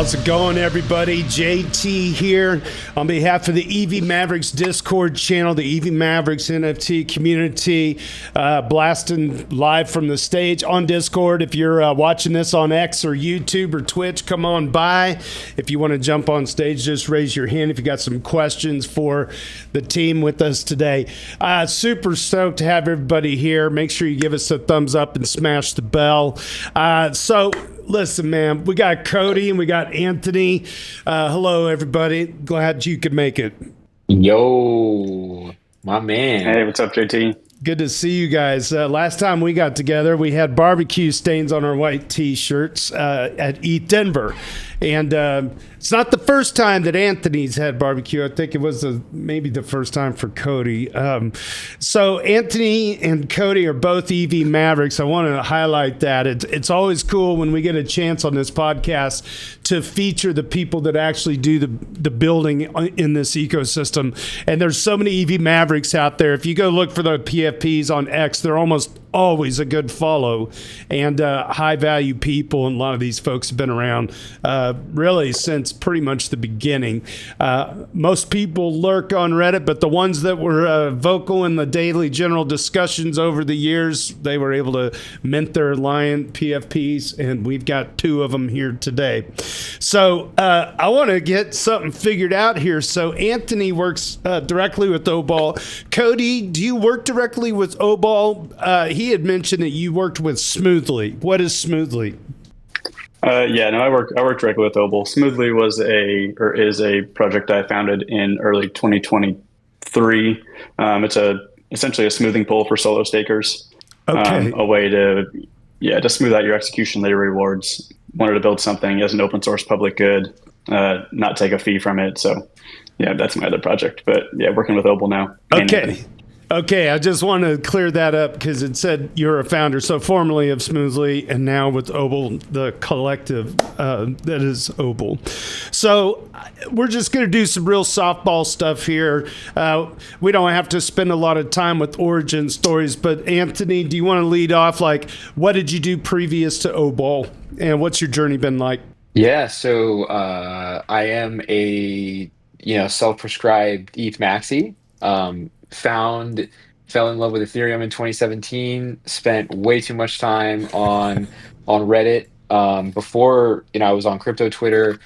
How's it going, everybody? JT here on behalf of the EV Mavericks Discord channel, the EV Mavericks NFT community, blasting live from the stage on Discord. If you're watching this on X or YouTube or Twitch, come on by. If you want to jump on stage, just raise your hand if you got some questions for the team with us today. Super stoked to have everybody here. Make sure you give us a thumbs up and smash the bell. So listen, man, we got Kody and we got Anthony. Hello, everybody. Glad you could make it. Yo, my man. Hey, what's up, JT? Good to see you guys. Last time we got together, we had barbecue stains on our white T-shirts at ETH Denver. And it's not the first time that Anthony's had barbecue. I think it was maybe the first time for Kody. So Anthony and Kody are both EV Mavericks. I want to highlight that. It's always cool when we get a chance on this podcast to feature the people that actually do the building in this ecosystem. And there's so many EV Mavericks out there. If you go look for the PFPs on X, they're almost always a good follow and high value people. And a lot of these folks have been around really since pretty much the beginning. Most people lurk on Reddit, but the ones that were vocal in the daily general discussions over the years, they were able to mint their Lion PFPs, and we've got two of them here today. So I want to get something figured out here. So Anthony works directly with Obol. Kody, do you work directly with Obol? He had mentioned that you worked with Smoothly. What is Smoothly? I work directly with Obol. Smoothly is a project I founded in early 2023. It's essentially a smoothing pool for solo stakers. Okay. A way to smooth out your execution layer rewards. Wanted to build something as an open source public good, not take a fee from it. So yeah, that's my other project. But yeah, working with Obol now. Okay, I just want to clear that up because it said you're a founder, so formerly of Smoothly and now with Obol, the collective that is Obol. So we're just going to do some real softball stuff here. We don't have to spend a lot of time with origin stories, but Anthony, do you want to lead off? Like, what did you do previous to Obol, and what's your journey been like? Yeah, so I am a self-prescribed ETH maxi. Fell in love with Ethereum in 2017, spent way too much time on Reddit. Before I was on crypto Twitter.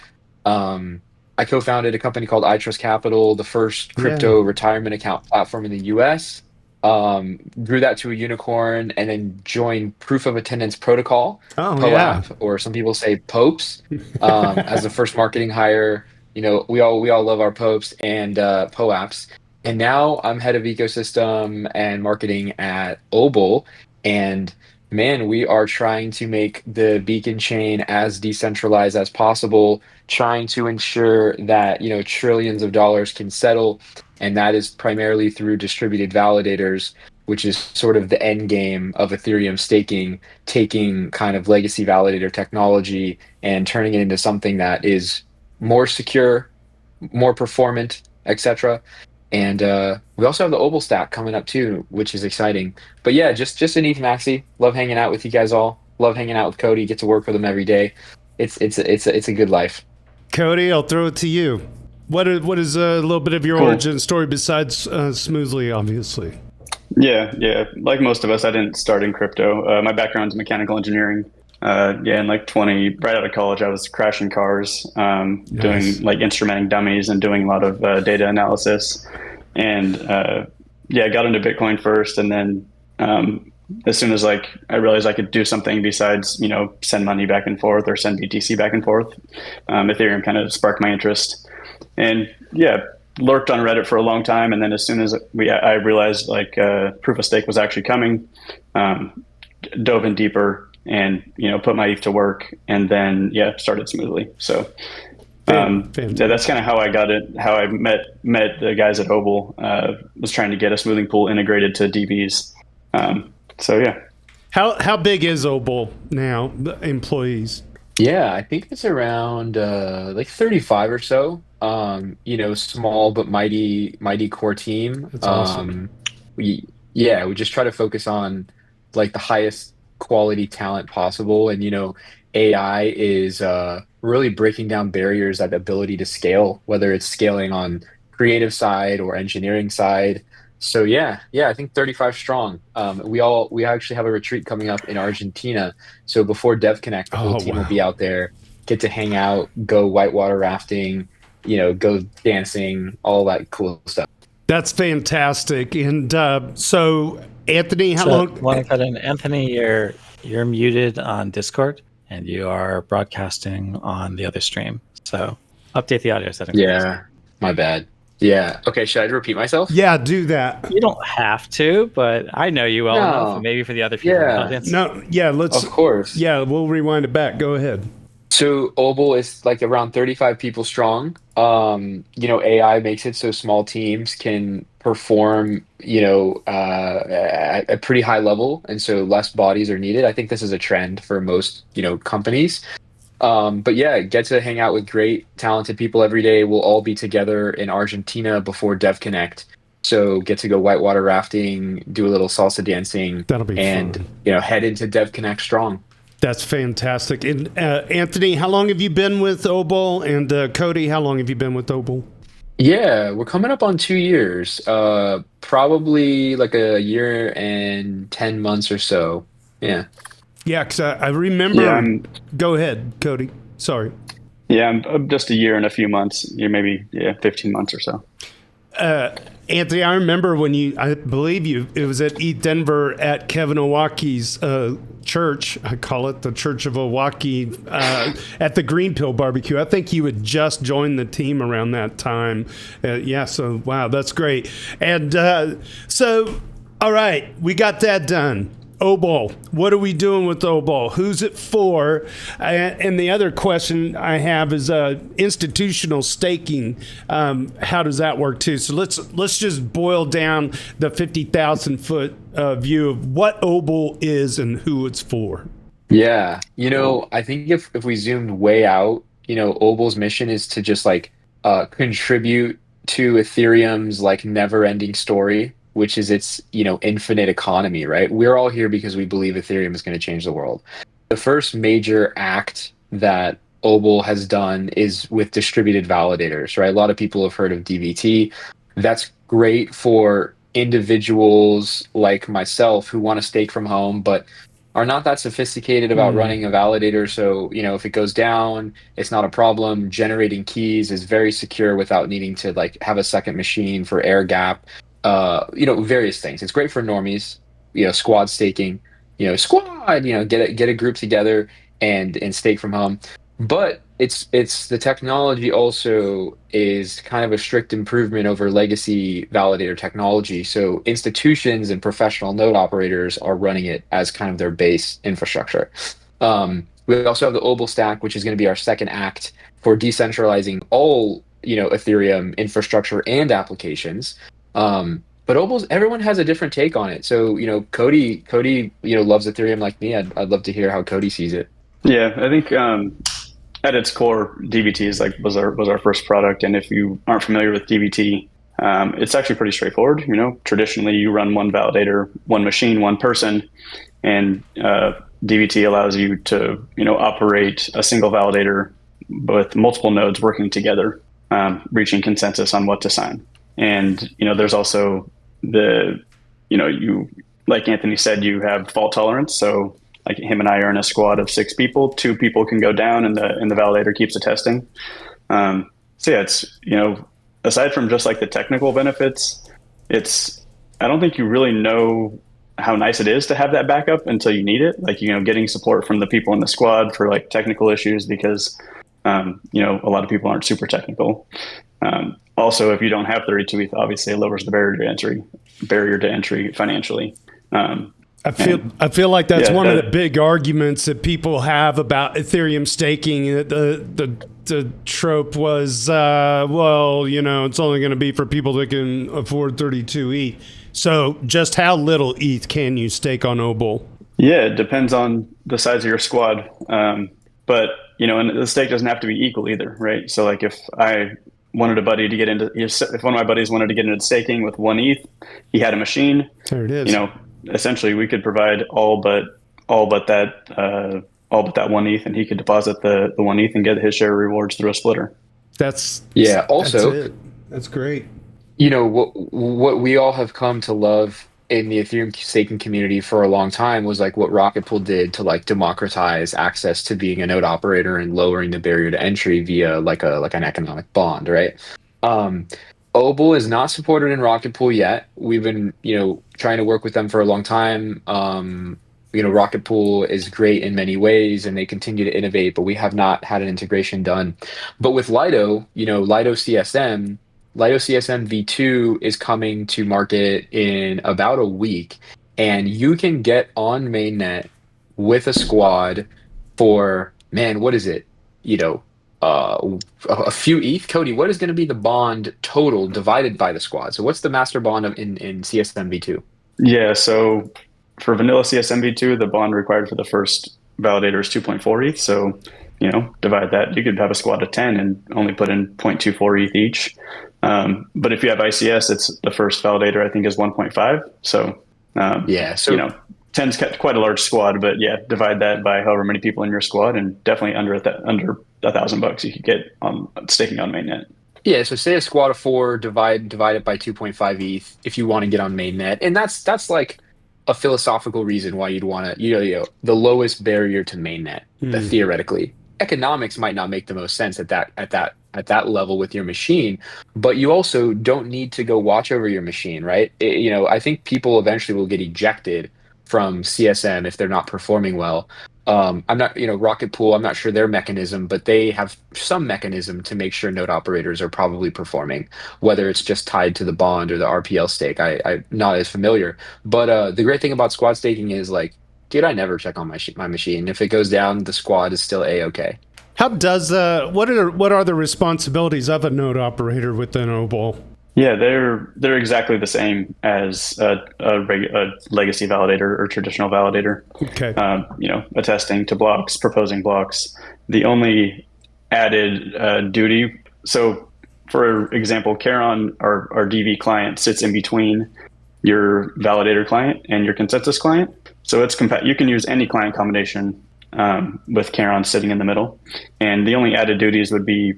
I co-founded a company called I Trust Capital, the first crypto retirement account platform in the US. Grew that to a unicorn and then joined Proof of Attendance Protocol, POAP, or some people say POPES, as the first marketing hire. We all love our POPES and POAPs. And now I'm head of ecosystem and marketing at Obol. And man, we are trying to make the beacon chain as decentralized as possible, trying to ensure that, trillions of dollars can settle. And that is primarily through distributed validators, which is sort of the end game of Ethereum staking, taking kind of legacy validator technology and turning it into something that is more secure, more performant, etc. And we also have the Obol stack coming up too, which is exciting. But yeah, just an ETH maxi. Love hanging out with you guys all. Love hanging out with Kody. Get to work with him every day. It's a good life. Kody, I'll throw it to you. What is a little bit of your origin story besides Smoothly, obviously? Yeah. Like most of us, I didn't start in crypto. My background's mechanical engineering. In like right out of college, I was crashing cars, doing like instrumenting dummies and doing a lot of data analysis. And I got into Bitcoin first, and then as soon as I realized I could do something besides send money back and forth or send BTC back and forth, Ethereum kind of sparked my interest. And lurked on Reddit for a long time, and then as soon as I realized proof of stake was actually coming, dove in deeper. And put my ETH to work, and then started Smoothly. So that's kind of how I got it. How I met the guys at Obol. Was trying to get a smoothing pool integrated to DBs. How big is Obol now? The employees? Yeah, I think it's around 35 or so. Small but mighty core team. That's awesome. We just try to focus on the highest quality talent possible, and AI is really breaking down barriers, that ability to scale, whether it's scaling on creative side or engineering side. So yeah, I think 35 strong. We actually have a retreat coming up in Argentina. So before Dev Connect, the whole Oh, team will be wow. out there, get to hang out, go whitewater rafting, go dancing, all that cool stuff. That's fantastic. And so, Anthony, how So, long? want to cut in, Anthony? You're muted on Discord, and you are broadcasting on the other stream. So, update the audio settings. Yeah, my bad. Yeah. Okay, should I repeat myself? Yeah, do that. You don't have to, but I know you well enough, and No. maybe for the other people in the Yeah. audience. No, yeah, let's. Of course. Yeah, we'll rewind it back. Go ahead. So Obol is like around 35 people strong. AI makes it so small teams can perform, at a pretty high level, and so less bodies are needed. I think this is a trend for most, companies. But yeah, get to hang out with great, talented people every day. We'll all be together in Argentina before Dev Connect. So get to go whitewater rafting, do a little salsa dancing, That'll be and fun. head into Dev Connect strong. That's fantastic. And Anthony, how long have you been with Obol? And Kody, how long have you been with Obol? Yeah, we're coming up on 2 years. Probably like a year and 10 months or so. Yeah. Yeah, because I remember. Yeah, Go ahead, Kody. Sorry. Yeah, I'm just a year and a few months. Maybe 15 months or so. Anthony, I remember when I believe it was at Eat Denver at Kevin Owaki's church. I call it the Church of Owaki at the Green Pill Barbecue. I think you had just joined the team around that time. So wow, that's great. And so, all right, we got that done. Obol, what are we doing with Obol? Who's it for? And the other question I have is institutional staking. How does that work too? So let's just boil down the 50,000 foot view of what Obol is and who it's for. Yeah. I think if we zoomed way out, Obol's mission is to just like contribute to Ethereum's like never-ending story, which is its, infinite economy, right? We're all here because we believe Ethereum is going to change the world. The first major act that Obol has done is with distributed validators, right? A lot of people have heard of DVT. That's great for individuals like myself who want to stake from home, but are not that sophisticated about running a validator. So, if it goes down, it's not a problem. Generating keys is very secure without needing to like have a second machine for air gap. Various things. It's great for normies, squad staking, get a group together and stake from home. But it's the technology also is kind of a strict improvement over legacy validator technology. So institutions and professional node operators are running it as kind of their base infrastructure. We also have the Obol stack, which is going to be our second act for decentralizing all, Ethereum infrastructure and applications. But everyone has a different take on it. So, Kody, loves Ethereum like me. I'd love to hear how Kody sees it. Yeah, I think at its core, DBT was our first product. And if you aren't familiar with DBT, it's actually pretty straightforward. Traditionally you run one validator, one machine, one person, and DBT allows you to, operate a single validator with multiple nodes working together, reaching consensus on what to sign. And, there's also you, like Anthony said, you have fault tolerance. So like him and I are in a squad of 6 people, 2 people can go down and the validator keeps attesting. So yeah, it's, aside from just like the technical benefits, I don't think you really know how nice it is to have that backup until you need it. Like, getting support from the people in the squad for like technical issues because, a lot of people aren't super technical. Also, if you don't have 32 ETH, obviously it lowers the barrier to entry financially. I feel like that's one of the big arguments that people have about Ethereum staking. The trope was, it's only going to be for people that can afford 32 ETH. So just how little ETH can you stake on Obol? Yeah, it depends on the size of your squad. But, and the stake doesn't have to be equal either, right? So like if one of my buddies wanted to get into staking with 1 ETH, he had a machine. There it is. Essentially we could provide all but all but that 1 ETH, and he could deposit the 1 ETH and get his share rewards through a splitter. That's Also, that's it. That's great. What we all have come to love in the Ethereum staking community for a long time was like what Rocket Pool did to like democratize access to being a node operator and lowering the barrier to entry via like an economic bond, right? Obol is not supported in Rocket Pool yet. We've been, trying to work with them for a long time. Rocket Pool is great in many ways and they continue to innovate, but we have not had an integration done. But with Lido, Lido CSM V2 is coming to market in about a week, and you can get on mainnet with a squad for, man, what is it? A few ETH. Kody, what is going to be the bond total divided by the squad? So what's the master bond in CSM V2? Yeah, so for vanilla CSM V2, the bond required for the first validator is 2.4 ETH. So, divide that. You could have a squad of 10 and only put in 0.24 ETH each. But if you have ICS, it's the first validator, I think, is 1.5. So, 10's quite a large squad, but yeah, divide that by however many people in your squad, and definitely under $1,000 you could get on staking on mainnet. Yeah, so say a squad of 4, divide it by 2.5 ETH if you want to get on mainnet, and that's like a philosophical reason why you'd want to, the lowest barrier to mainnet, theoretically. Economics might not make the most sense at that level with your machine, but you also don't need to go watch over your machine, right? I think people eventually will get ejected from CSM if they're not performing well. I'm not, Rocket Pool, I'm not sure their mechanism, but they have some mechanism to make sure node operators are probably performing, whether it's just tied to the bond or the RPL stake. I'm not as familiar, but the great thing about squad staking is like, dude, I never check on my machine. If it goes down, the squad is still A-okay. How does what are the responsibilities of a node operator within Obol? Yeah, they're exactly the same as a legacy validator or traditional validator. Okay. Attesting to blocks, proposing blocks. The only added duty. So, for example, Charon, our DV client, sits in between your validator client and your consensus client. So it's you can use any client combination with Charon sitting in the middle. And the only added duties would be,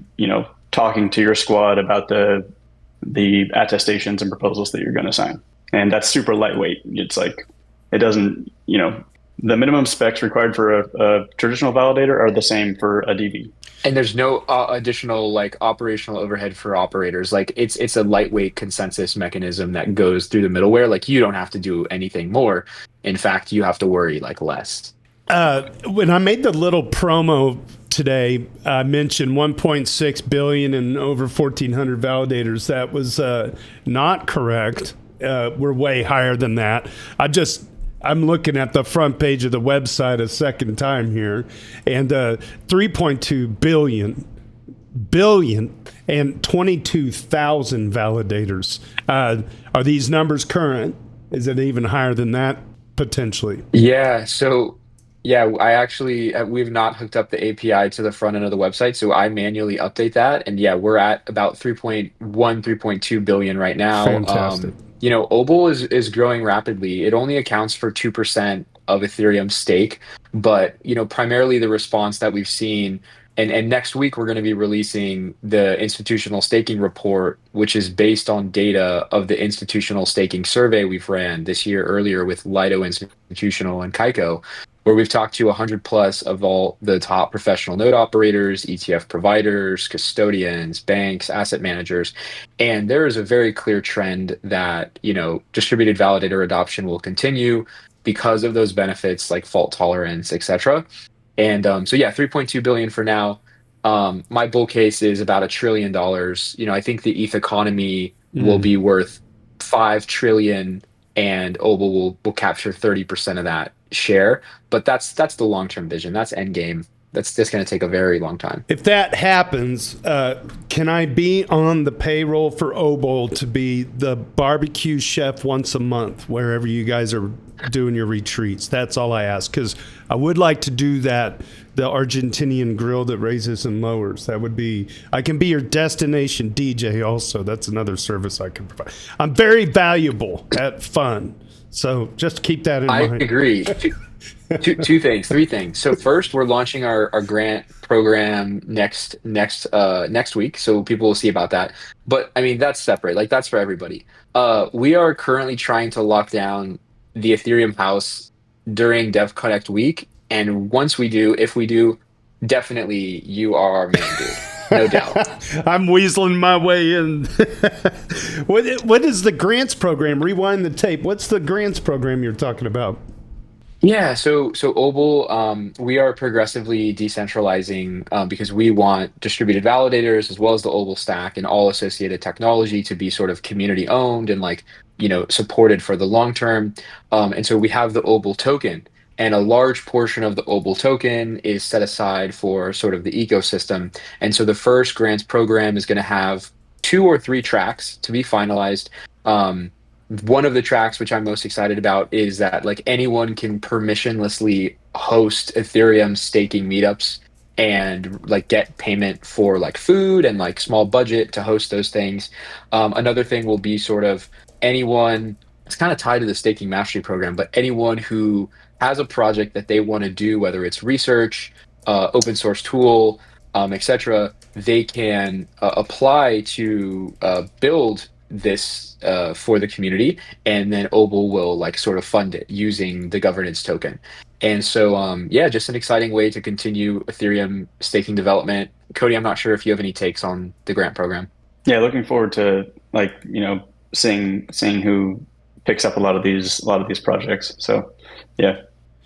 talking to your squad about the attestations and proposals that you're going to sign. And that's super lightweight. It's like, it doesn't, the minimum specs required for a traditional validator are the same for a DV. And there's no additional like operational overhead for operators. Like it's a lightweight consensus mechanism that goes through the middleware. Like you don't have to do anything more. In fact, you have to worry like less. When I made the little promo today, I mentioned 1.6 billion and over 1,400 validators. That was not correct. We're way higher than that. I'm looking at the front page of the website a second time here, and 3.2 billion and 22,000 validators. Are these numbers current? Is it even higher than that potentially? Yeah. So. Yeah, we've not hooked up the API to the front end of the website, so I manually update that. And yeah, we're at about 3.2 billion right now. Fantastic. Obol is growing rapidly. It only accounts for 2% of Ethereum stake, but, primarily the response that we've seen, and next week we're going to be releasing the institutional staking report, which is based on data of the institutional staking survey we've ran this year earlier with Lido Institutional and Kaiko, where we've talked to 100 plus of all the top professional node operators, ETF providers, custodians, banks, asset managers. And there is a very clear trend that, distributed validator adoption will continue because of those benefits like fault tolerance, etc. And 3.2 billion for now. My bull case is about $1 trillion. I think the ETH economy will be worth 5 trillion and Obol will capture 30% of that share. But that's the long-term vision. That's end game. That's just going to take a very long time. If that happens, can I be on the payroll for Obol to be the barbecue chef once a month, wherever you guys are doing your retreats? That's all I ask, because I would like to do that, the Argentinian grill that raises and lowers. That would be, I can be your destination DJ also. That's another service I can provide. I'm very valuable at fun. So just keep that in I mind. agree. Two things, three things. So first, we're launching our grant program next week, so people will see about that. But I mean, that's separate. Like that's for everybody. We are currently trying to lock down the Ethereum house during Dev Connect week, and once we do, if we do, definitely you are our man, dude. No doubt. I'm weaseling my way in. What is the grants program? Rewind the tape. What's the grants program you're talking about? Yeah, so Obol, we are progressively decentralizing because we want distributed validators as well as the Obol stack and all associated technology to be sort of community owned and like, supported for the long term. And so we have the Obol token, and a large portion of the Obol token is set aside for sort of the ecosystem. And so the first grants program is going to have 2 or 3 tracks to be finalized. One of the tracks which I'm most excited about is that like anyone can permissionlessly host Ethereum staking meetups and like get payment for like food and like small budget to host those things. Another thing will be sort of anyone, it's kind of tied to the staking mastery program, but anyone who has a project that they want to do, whether it's research, open source tool, etc., they can apply to build this for the community, and then Obol will like sort of fund it using the governance token. And so yeah, just an exciting way to continue Ethereum staking development. Kody, I'm not sure if you have any takes on the grant program. Yeah, looking forward to like seeing who picks up a lot of these projects. So yeah,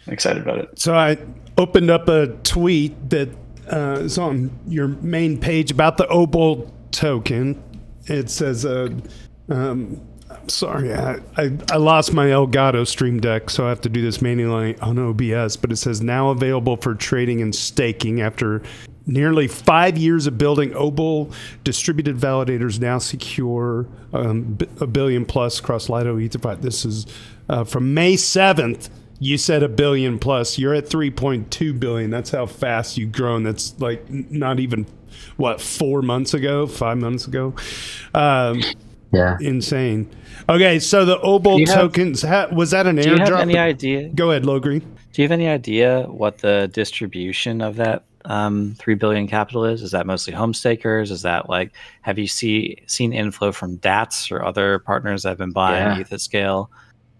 excited about it. So I opened up a tweet that is on your main page about the Obol token. It says, I'm sorry, I lost my Elgato Stream Deck, so I have to do this manually on OBS, but it says now available for trading and staking after nearly 5 years of building. Obol distributed validators now secure a billion plus across Lido, EtherFi. This is from May 7th. You said a billion plus. You're at 3.2 billion. That's how fast you've grown. That's like not even 5 months ago. Yeah, insane. Okay, so the Obol tokens, was that an airdrop? Do you have any idea? Go ahead, Logri. Do you have any idea what the distribution of that 3 billion capital is? Is that mostly home stakers? Is that like, have you seen inflow from DATs or other partners that have been buying ETH at scale?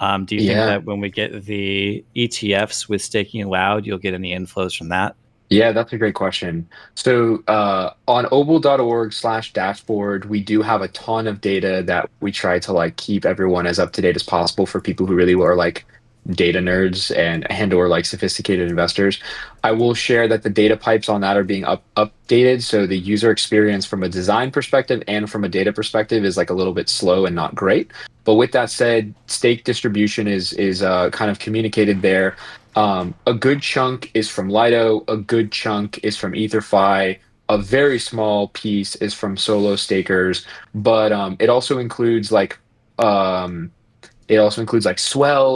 Do you think that when we get the ETFs with staking allowed, you'll get any inflows from that? Yeah, that's a great question. So on obol.org/dashboard, we do have a ton of data that we try to like keep everyone as up to date as possible for people who really are like data nerds and or like sophisticated investors. I will share that the data pipes on that are being updated. So the user experience from a design perspective and from a data perspective is like a little bit slow and not great. But with that said, stake distribution is kind of communicated there. A good chunk is from Lido, a good chunk is from EtherFi, a very small piece is from solo stakers, but it also includes like Swell,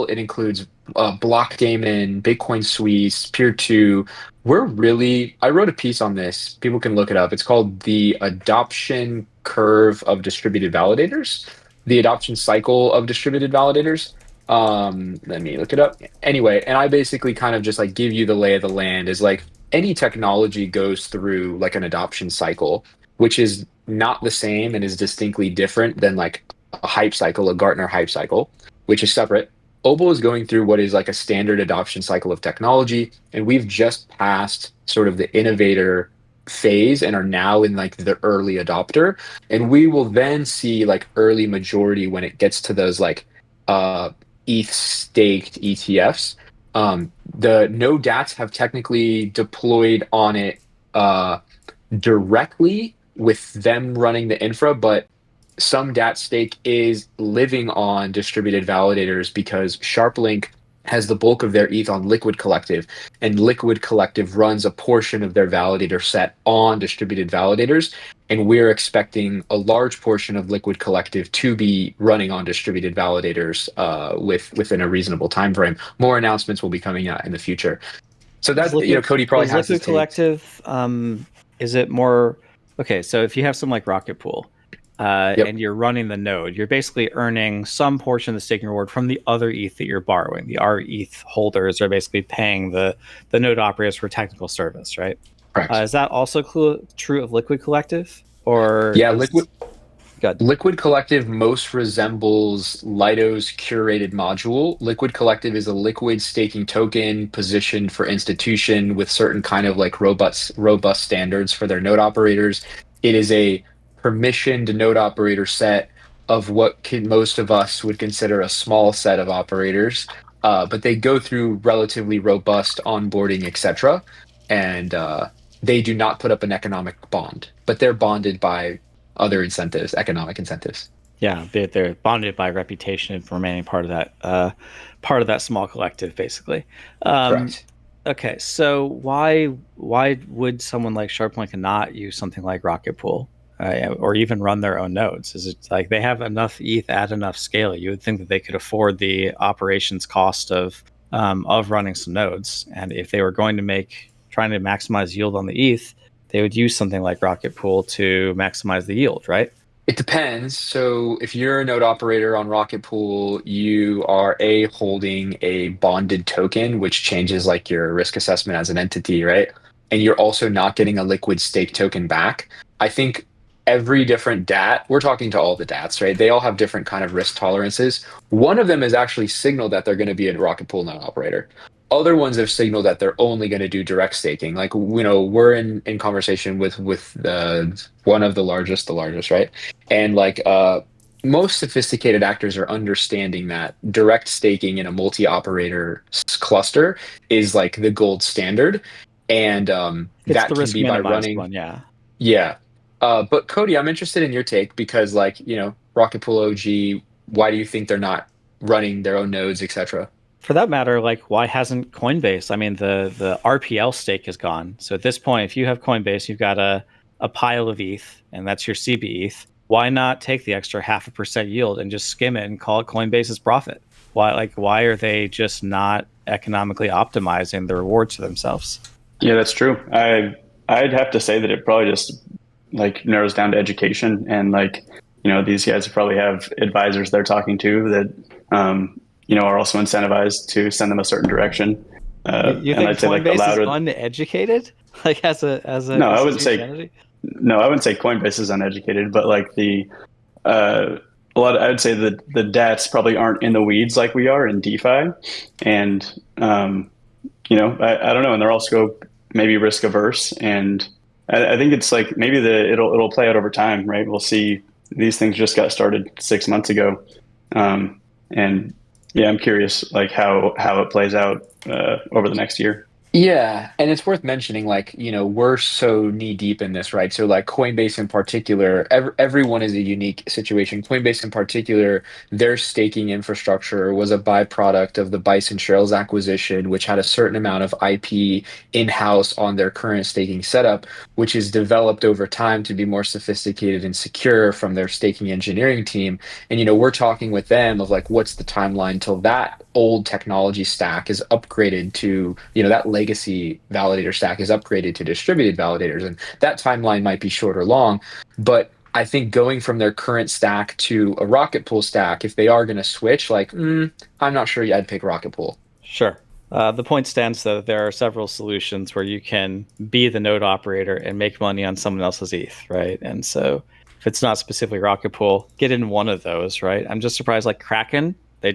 it includes Blockdaemon, Bitcoin Suisse, Peer2. I wrote a piece on this. People can look it up. It's called The Adoption Curve of Distributed Validators, the adoption cycle of distributed validators. Let me look it up. Anyway, and I basically kind of just like give you the lay of the land is like any technology goes through like an adoption cycle, which is not the same and is distinctly different than like a hype cycle, a Gartner hype cycle, which is separate. Obol is going through what is like a standard adoption cycle of technology, and we've just passed sort of the innovator phase and are now in like the early adopter, and we will then see like early majority when it gets to those like ETH staked ETFs. The no DATs have technically deployed on it directly with them running the infra, but some DAT stake is living on distributed validators because SharpLink has the bulk of their ETH on Liquid Collective, and Liquid Collective runs a portion of their validator set on distributed validators, and we're expecting a large portion of Liquid Collective to be running on distributed validators within a reasonable time frame. More announcements will be coming out in the future. So that's Kody probably has Liquid Collective. Is it more okay? So if you have some like Rocket Pool, and you're running the node, you're basically earning some portion of the staking reward from the other ETH that you're borrowing. The ETH holders are basically paying the node operators for technical service, right? Correct. Is that also true of Liquid Collective? Or yeah, Good. Liquid Collective most resembles Lido's curated module. Liquid Collective is a liquid staking token positioned for institution with certain kind of like robust standards for their node operators. It is a permissioned node operator set of what most of us would consider a small set of operators, but they go through relatively robust onboarding, etc. And they do not put up an economic bond, but they're bonded by other incentives, economic incentives. Yeah, they're bonded by reputation for remaining part of that small collective, basically. Correct. Okay, so why would someone like SharpLink not use something like Rocket Pool, or even run their own nodes? Is it like they have enough ETH at enough scale? You would think that they could afford the operations cost of running some nodes, and if they were going to trying to maximize yield on the ETH, they would use something like Rocket Pool to maximize the yield, right? It depends. So if you're a node operator on Rocket Pool, you are holding a bonded token, which changes like your risk assessment as an entity, right? And you're also not getting a liquid stake token back. I think every different DAT, we're talking to all the DATs, right? They all have different kind of risk tolerances. One of them has actually signaled that they're going to be a Rocket Pool node operator. Other ones have signaled that they're only going to do direct staking. Like, we're in conversation with one of the largest, right? And like most sophisticated actors are understanding that direct staking in a multi-operator cluster is like the gold standard, and that the can be by running. One, yeah. Yeah, but Kody, I'm interested in your take because, like, Rocket Pool OG. Why do you think they're not running their own nodes, etc.? For that matter, like, why hasn't Coinbase? I mean, the RPL stake is gone. So at this point, if you have Coinbase, you've got a pile of ETH, and that's your CB ETH. Why not take the extra 0.5% yield and just skim it and call it Coinbase's profit? Why are they just not economically optimizing the rewards for themselves? Yeah, that's true. I'd have to say that it probably just like narrows down to education, and like, these guys probably have advisors they're talking to that are also incentivized to send them a certain direction. You think I'd say Coinbase is uneducated? Like as a no, I wouldn't say Coinbase is uneducated, but like I would say that the DATs probably aren't in the weeds like we are in DeFi, and I don't know, and they're also maybe risk averse, and I think it's like maybe it'll play out over time, right? We'll see. These things just got started 6 months ago, and yeah, I'm curious like how it plays out over the next year. Yeah, and it's worth mentioning, like, we're so knee deep in this, right? So like Coinbase in particular, everyone is a unique situation. Coinbase in particular, their staking infrastructure was a byproduct of the Bison Trails acquisition, which had a certain amount of IP in-house on their current staking setup, which is developed over time to be more sophisticated and secure from their staking engineering team. And, we're talking with them of like, what's the timeline till that old technology stack is upgraded to, that legacy validator stack is upgraded to distributed validators, and that timeline might be short or long. But I think going from their current stack to a Rocket Pool stack, if they are going to switch, like, I'm not sure I'd pick Rocket Pool. Sure. The point stands though that there are several solutions where you can be the node operator and make money on someone else's ETH, right? And so if it's not specifically Rocket Pool, get in one of those, right? I'm just surprised, like Kraken, they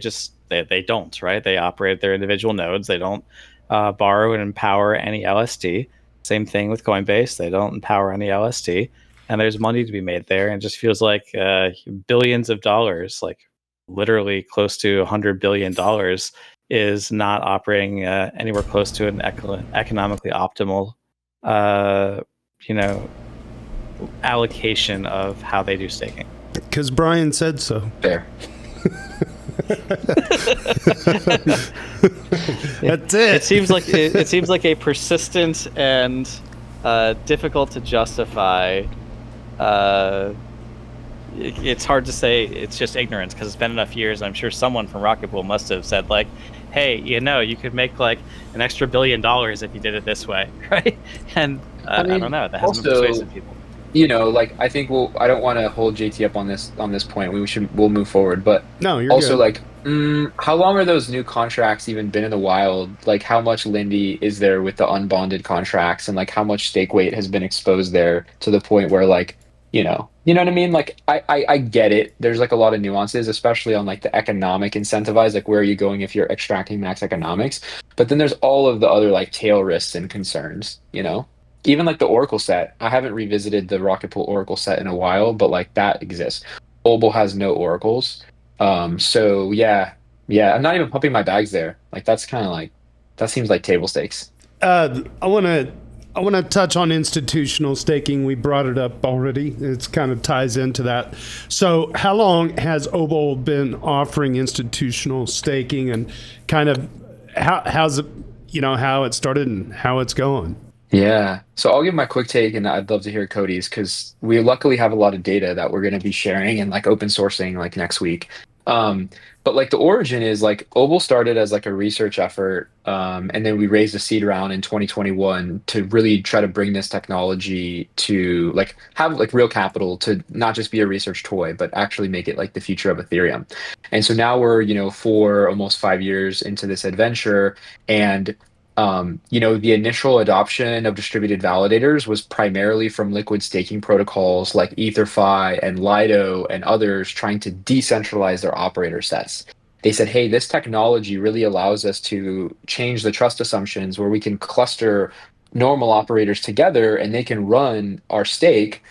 don't, right? They operate their individual nodes. They don't borrow and empower any LSD. Same thing with Coinbase. They don't empower any LSD. And there's money to be made there. And it just feels like billions of dollars, like literally close to $100 billion, is not operating anywhere close to an economically optimal, allocation of how they do staking. Because Brian said so. Fair. That's it. It seems like a persistent and difficult to justify. It's hard to say. It's just ignorance because it's been enough years. I'm sure someone from Rocket Pool must have said like, "Hey, you could make like an extra $1 billion if you did it this way," right? And I don't know. That hasn't been persuasive people. like I think I don't want to hold JT up on this point. We'll move forward, but No, you're also good. like, how long are those new contracts even been in the wild? Like, how much Lindy is there with the unbonded contracts, and like how much stake weight has been exposed there to the point where like, you know what I mean? Like, I get it. There's like a lot of nuances, especially on like the economic incentivize, like where are you going if you're extracting max economics? But then there's all of the other like tail risks and concerns. Even like the Oracle set. I haven't revisited the Rocket Pool Oracle set in a while, but like that exists. Obol has no oracles. So yeah, I'm not even pumping my bags there. Like that's kind of like that seems like table stakes. I want to touch on institutional staking. We brought it up already. It's kind of ties into that. So, how long has Obol been offering institutional staking, and kind of how's it, how it started and how it's going? Yeah. So I'll give my quick take, and I'd love to hear Cody's because we luckily have a lot of data that we're going to be sharing and like open sourcing like next week. Um, but like the origin is like Obol started as like a research effort, and then we raised a seed round in 2021 to really try to bring this technology to like have like real capital to not just be a research toy, but actually make it like the future of Ethereum. And so now we're, for almost 5 years into this adventure, and the initial adoption of distributed validators was primarily from liquid staking protocols like EtherFi and Lido and others trying to decentralize their operator sets. They said, hey, this technology really allows us to change the trust assumptions where we can cluster normal operators together and they can run our stake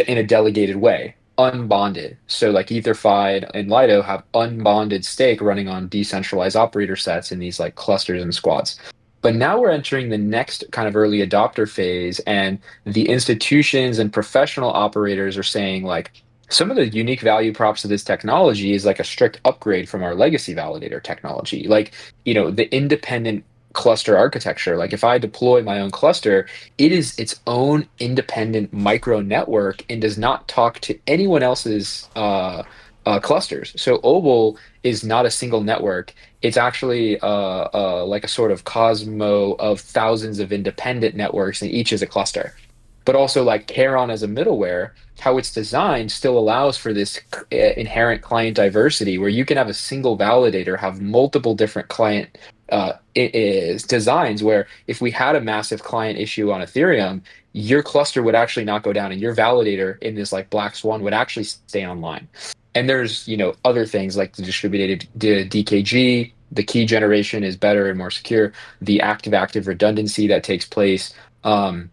in a delegated way, unbonded. So like EtherFi and Lido have unbonded stake running on decentralized operator sets in these like clusters and squads. But now we're entering the next kind of early adopter phase, and the institutions and professional operators are saying like some of the unique value props of this technology is like a strict upgrade from our legacy validator technology. Like, the independent cluster architecture. Like if I deploy my own cluster, it is its own independent micro network and does not talk to anyone else's clusters. So Obol is not a single network. It's actually like a sort of cosmo of thousands of independent networks, and each is a cluster. But also, like Charon as a middleware, how it's designed still allows for this inherent client diversity, where you can have a single validator have multiple different client designs. Where if we had a massive client issue on Ethereum, your cluster would actually not go down, and your validator in this like black swan would actually stay online. And there's, other things like the distributed DKG, the key generation is better and more secure, the active redundancy that takes place. And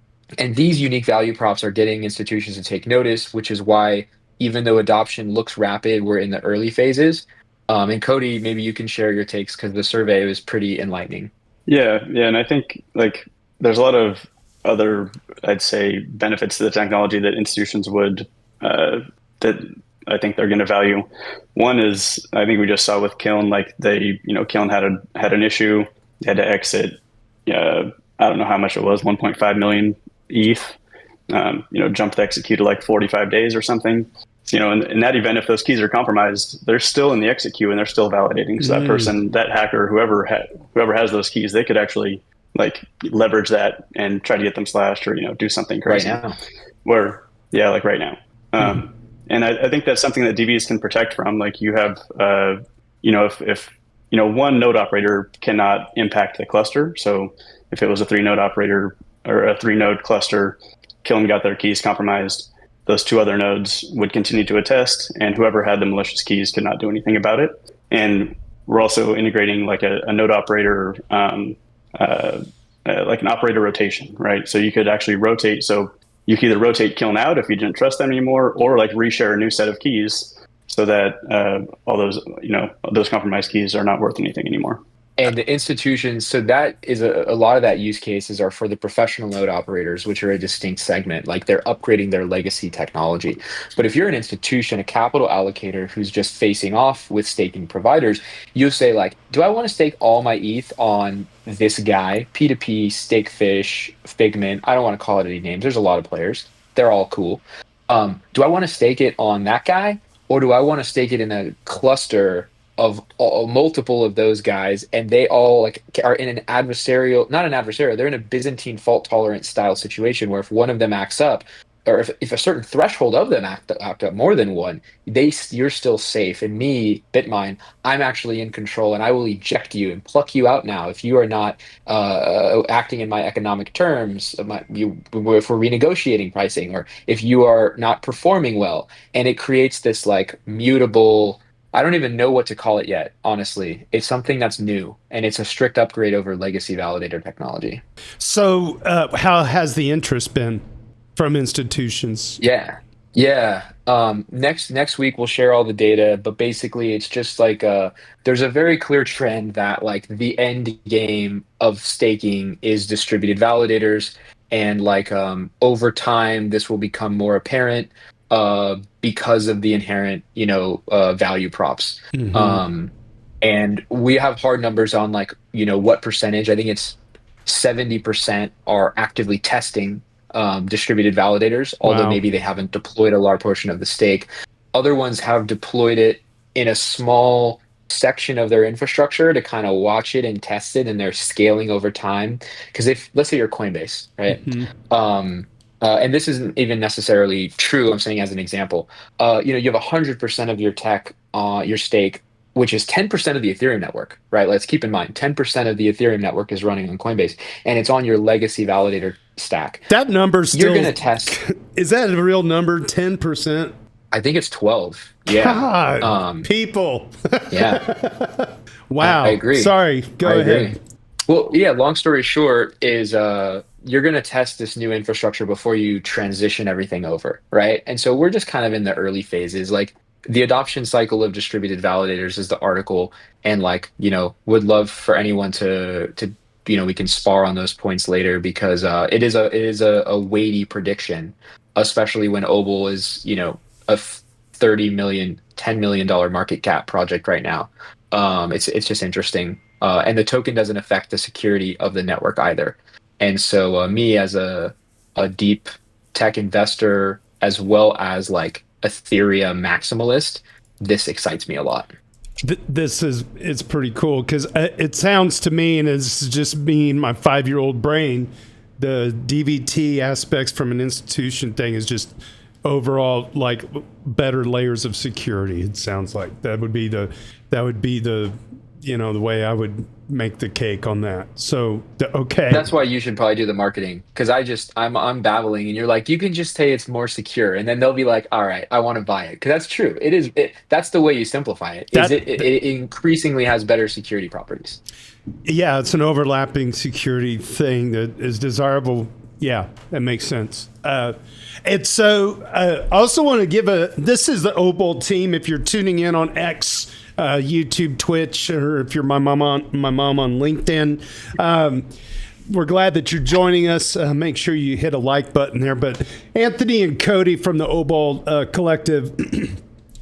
these unique value props are getting institutions to take notice, which is why even though adoption looks rapid, we're in the early phases. And Kody, maybe you can share your takes because the survey was pretty enlightening. Yeah, and I think like there's a lot of other, I'd say, benefits to the technology that institutions would that I think they're going to value. One is I think we just saw with Kiln, like Kiln had an issue, they had to exit. I don't know how much it was, 1.5 million ETH. Jumped the execute to like 45 days or something. So, in that event, if those keys are compromised, they're still in the exit queue and they're still validating. So that person, that hacker, whoever has those keys, they could actually like leverage that and try to get them slashed or do something crazy. Right now. Like right now. And I think that's something that DVs can protect from. Like you have, if one node operator cannot impact the cluster. So if it was a 3-node operator or a 3-node cluster, Kiln got their keys compromised, those 2 other nodes would continue to attest, and whoever had the malicious keys could not do anything about it. And we're also integrating like a node operator, like an operator rotation, right? So you could actually rotate. So you could either rotate Kiln out if you didn't trust them anymore, or like reshare a new set of keys so that all those compromised keys are not worth anything anymore. And the institutions, so that is a lot of that use cases are for the professional node operators, which are a distinct segment, like they're upgrading their legacy technology. But if you're an institution, a capital allocator who's just facing off with staking providers, you'll say like, do I want to stake all my ETH on this guy, P2P, Stakefish, Figment? I don't want to call it any names. There's a lot of players. They're all cool. Do I want to stake it on that guy? Or do I want to stake it in a cluster of multiple of those guys, and they all like are in an adversarial, not an adversarial, they're in a Byzantine fault tolerant style situation where if one of them acts up, or if a certain threshold of them act up more than one, you're still safe. And me, Bitmine, I'm actually in control, and I will eject you and pluck you out now if you are not acting in my economic terms. If we're renegotiating pricing, or if you are not performing well, and it creates this like mutable. I don't even know what to call it yet, honestly. It's something that's new, and it's a strict upgrade over legacy validator technology. So, how has the interest been from institutions? Yeah. Next week we'll share all the data, but basically it's just like there's a very clear trend that like the end game of staking is distributed validators, and like over time this will become more apparent because of the inherent, value props. Mm-hmm. And we have hard numbers on like, what percentage. I think it's 70% are actively testing distributed validators, although maybe they haven't deployed a large portion of the stake. Other ones have deployed it in a small section of their infrastructure to kind of watch it and test it, and they're scaling over time. Because if, let's say you're Coinbase, right? Mm-hmm. And this isn't even necessarily true, I'm saying as an example. You have 100% of your tech, your stake, which is 10% of the Ethereum network, right? Let's keep in mind, 10% of the Ethereum network is running on Coinbase, and it's on your legacy validator stack. That number's still... You're going to test... Is that a real number, 10%? I think it's 12. Yeah. God, people. Yeah. Wow. I agree. Sorry, go ahead. Well, yeah, long story short is you're going to test this new infrastructure before you transition everything over, right? And so we're just kind of in the early phases. Like, the adoption cycle of distributed validators is the article, and like, would love for anyone to we can spar on those points later, because it is a weighty prediction, especially when Obol is, a $30 million, $10 million market cap project right now. It's just interesting. And the token doesn't affect the security of the network either. And so me as a deep tech investor, as well as like Ethereum maximalist, this excites me a lot. It's pretty cool, because it sounds to me, and it's just me and my 5-year-old brain, the DVT aspects from an institution thing is just overall like better layers of security. It sounds like that would be the the way I would make the cake on that. So okay, that's why you should probably do the marketing, because I'm babbling, and you're like, you can just say it's more secure, and then they'll be like, all right, I want to buy it, because that's true. That's the way you simplify it. It increasingly has better security properties. Yeah, it's an overlapping security thing that is desirable. Yeah, that makes sense. And so I also want to give this is the Obol team. If you're tuning in on X, YouTube, Twitch, or if you're my mom on LinkedIn, we're glad that you're joining us. Make sure you hit a like button there. But Anthony and Kody from the Obol Collective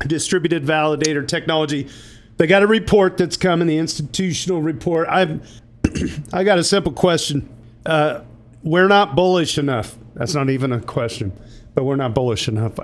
Distributed Validator Technology, they got a report that's coming, the institutional report. I got a simple question. We're not bullish enough. That's not even a question, but we're not bullish enough.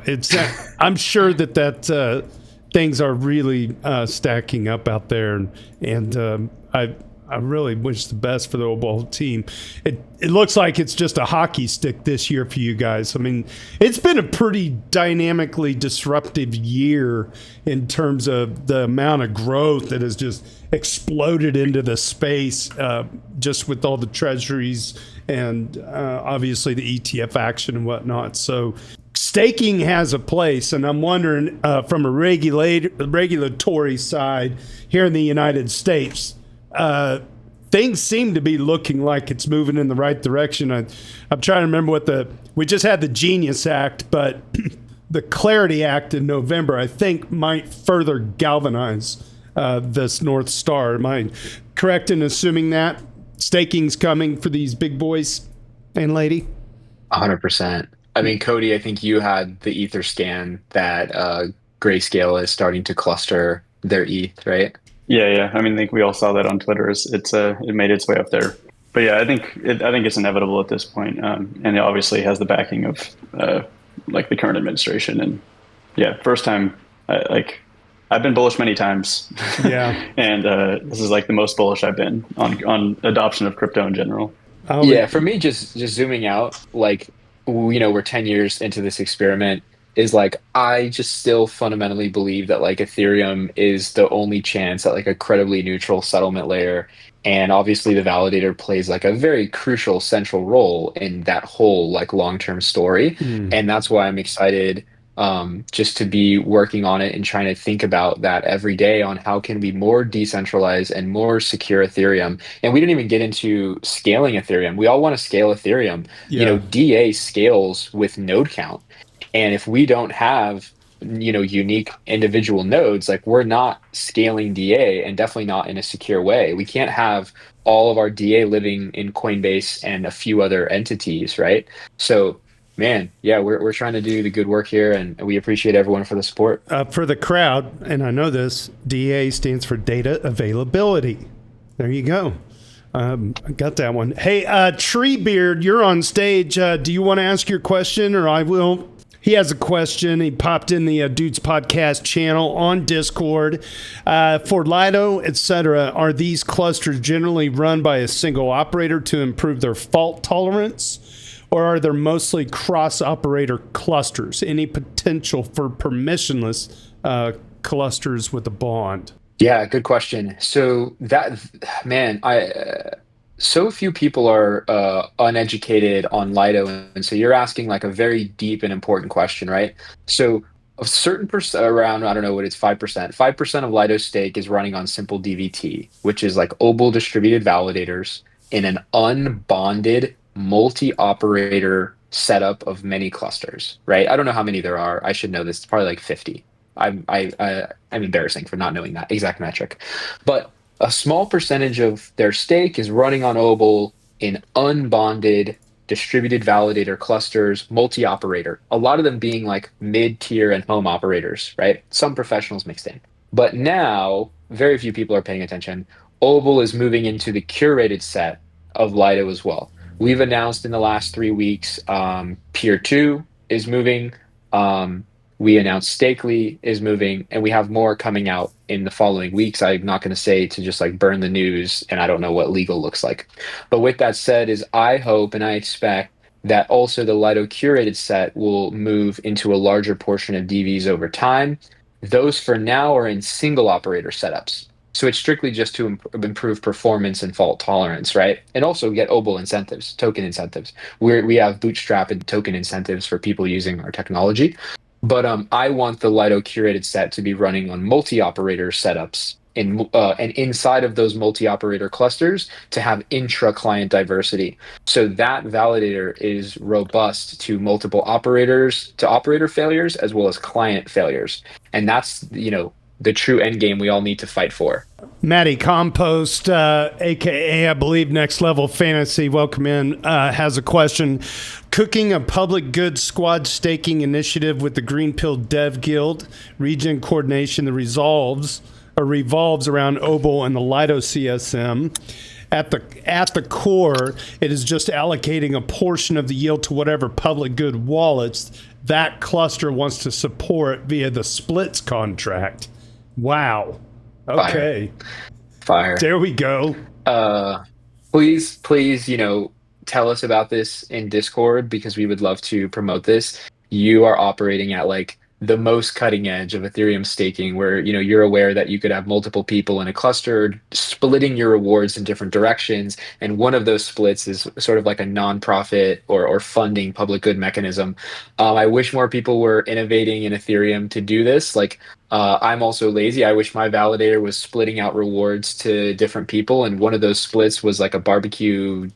I'm sure that things are really stacking up out there, and I really wish the best for the Obol team. It looks like it's just a hockey stick this year for you guys. I mean, it's been a pretty dynamically disruptive year in terms of the amount of growth that has just exploded into the space, just with all the treasuries and obviously the ETF action and whatnot. So staking has a place, and I'm wondering from a regulatory side here in the United States, things seem to be looking like it's moving in the right direction. I'm trying to remember we just had the Genius Act, but the Clarity Act in November, I think, might further galvanize this North Star. Am I correct in assuming that staking's coming for these big boys and lady? 100%. I mean, Kody, I think you had the Ether scan that Grayscale is starting to cluster their ETH, right? Yeah. I mean, I think we all saw that on Twitter. It made its way up there. But yeah, I think it's inevitable at this point, and it obviously has the backing of like the current administration. And yeah, first time, I've been bullish many times. Yeah, and this is like the most bullish I've been on adoption of crypto in general. Yeah, for me, just zooming out, like we're 10 years into this experiment, is like I just still fundamentally believe that like Ethereum is the only chance at like a credibly neutral settlement layer. And obviously the validator plays like a very crucial central role in that whole like long-term story. And that's why I'm excited just to be working on it and trying to think about that every day on how can we more decentralized and more secure Ethereum. And we didn't even get into scaling Ethereum. We all want to scale Ethereum. DA scales with node count. And if we don't have, unique individual nodes, like we're not scaling DA, and definitely not in a secure way. We can't have all of our DA living in Coinbase and a few other entities, right? So, man, yeah, we're trying to do the good work here, and we appreciate everyone for the support. For the crowd, and I know this, DA stands for data availability. There you go. I got that one. Hey, Treebeard, you're on stage. Do you want to ask your question, or I will? He has a question. He popped in the Dudes podcast channel on Discord. For Lido, etc., are these clusters generally run by a single operator to improve their fault tolerance, or are there mostly cross-operator clusters? Any potential for permissionless clusters with a bond? Yeah, good question. So that, man, so few people are uneducated on Lido, and so you're asking like a very deep and important question, right? So a certain percent, around, I don't know what it's, 5% of Lido stake is running on simple DVT, which is like Obol distributed validators in an unbonded multi-operator setup of many clusters, right? I don't know how many there are. I should know this. It's probably like 50. I'm embarrassing for not knowing that exact metric, but a small percentage of their stake is running on Obol in unbonded distributed validator clusters, multi-operator, a lot of them being like mid-tier and home operators, right? Some professionals mixed in. But now, very few people are paying attention. Obol is moving into the curated set of Lido as well. We've announced in the last 3 weeks, Peer 2 is moving. We announced Stakely is moving, and we have more coming out in the following weeks. I'm not going to say to just like burn the news, and I don't know what legal looks like. But with that said, is I hope and I expect that also the Lido curated set will move into a larger portion of DVs over time. Those for now are in single operator setups. So it's strictly just to improve performance and fault tolerance, right? And also get Obol incentives, token incentives. We have bootstrap and token incentives for people using our technology. But I want the Lido curated set to be running on multi-operator setups and inside of those multi-operator clusters to have intra-client diversity. So that validator is robust to multiple operators, to operator failures, as well as client failures. And that's, the true end game we all need to fight for. Matty Compost, aka I believe Next Level Fantasy, welcome in, has a question. Cooking a public goods squad staking initiative with the Green Pill Dev Guild, region coordination that revolves around Obol and the Lido CSM. At the core, it is just allocating a portion of the yield to whatever public good wallets that cluster wants to support via the splits contract. Wow. Okay. Fire. There we go. Please, tell us about this in Discord, because we would love to promote this. You are operating at like the most cutting edge of Ethereum staking, where you're aware that you could have multiple people in a cluster splitting your rewards in different directions, and one of those splits is sort of like a nonprofit or funding public good mechanism. I wish more people were innovating in Ethereum to do this. Like, I'm also lazy. I wish my validator was splitting out rewards to different people, and one of those splits was like a barbecue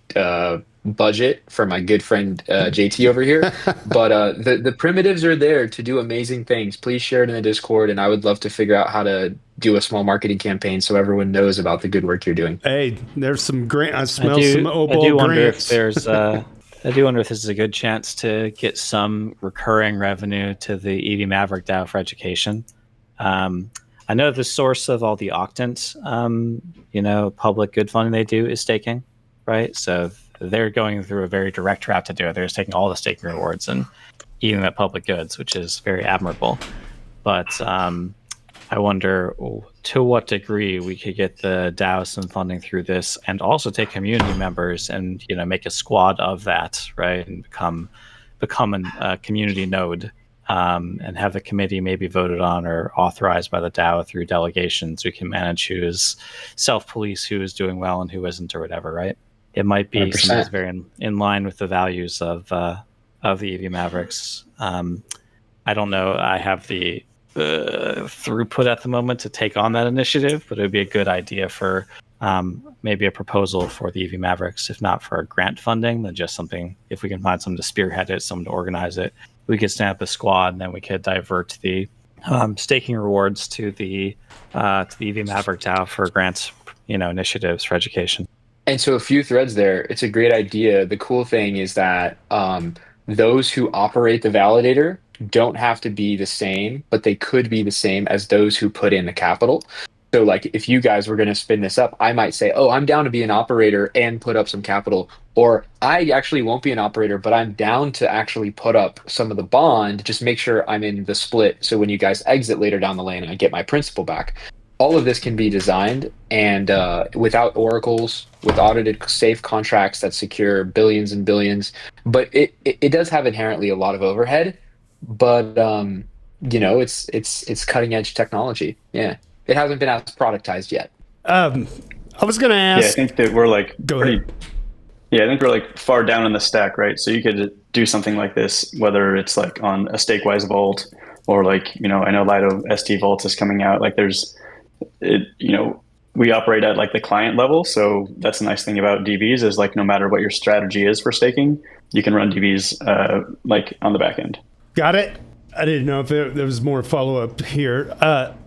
budget for my good friend JT over here. But the primitives are there to do amazing things. Please share it in the Discord, and I would love to figure out how to do a small marketing campaign so everyone knows about the good work you're doing. Hey, there's some grant. I smell some Obol I do wonder grants. if there's I do wonder if this is a good chance to get some recurring revenue to the EV Maverick DAO for education. I know the source of all the octants, public good funding they do is staking, right? So they're going through a very direct route to do it. They're just taking all the staking rewards and eating that public goods, which is very admirable. But I wonder to what degree we could get the DAO some funding through this, and also take community members and make a squad of that, right, and become become a community node, and have the committee maybe voted on or authorized by the DAO through delegations. We can manage who is self-police, who is doing well and who isn't, or whatever, right? It might be 100%. something that's very in line with the values of the EV Mavericks. I don't know. I have the throughput at the moment to take on that initiative, but it would be a good idea for maybe a proposal for the EV Mavericks, if not for grant funding, then just something, if we can find someone to spearhead it, someone to organize it, we could stand up a squad, and then we could divert the staking rewards to the EV Maverick DAO for grants, initiatives for education. And so a few threads there. It's a great idea. The cool thing is that those who operate the validator don't have to be the same, but they could be the same as those who put in the capital. So like if you guys were going to spin this up, I might say, oh, I'm down to be an operator and put up some capital. Or I actually won't be an operator, but I'm down to actually put up some of the bond, just make sure I'm in the split. So when you guys exit later down the lane, I get my principal back. All of this can be designed and without oracles, with audited safe contracts that secure billions and billions. But it does have inherently a lot of overhead, but it's cutting edge technology. Yeah. It hasn't been as productized yet. I was going to ask. Yeah, I think that we're like Go ahead. Yeah, I think we're like far down in the stack, right? So you could do something like this, whether it's like on a Stakewise vault or like, I know Lido ST Vault is coming out. Like we operate at like the client level. So that's the nice thing about DVs is like, no matter what your strategy is for staking, you can run DVs like on the back end. Got it. I didn't know if there was more follow up here.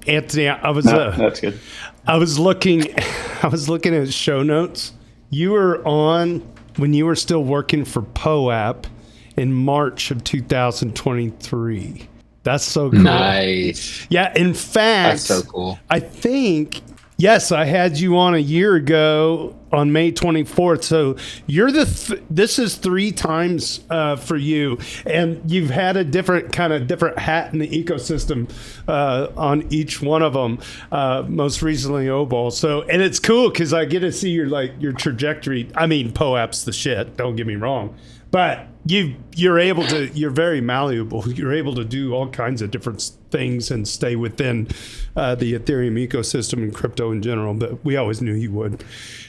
Anthony, that's good. I was looking at show notes. You were on when you were still working for POAP in March of 2023. That's so cool. Nice. Yeah, in fact, that's so cool. I think, yes, I had you on a year ago on May 24th. So you're this is 3 times for you, and you've had a different hat in the ecosystem on each one of them. Most recently, Obol. So, and it's cool because I get to see your trajectory. I mean, POAP's the shit. Don't get me wrong, but you're very malleable. You're able to do all kinds of different things and stay within the Ethereum ecosystem and crypto in general. But we always knew you would.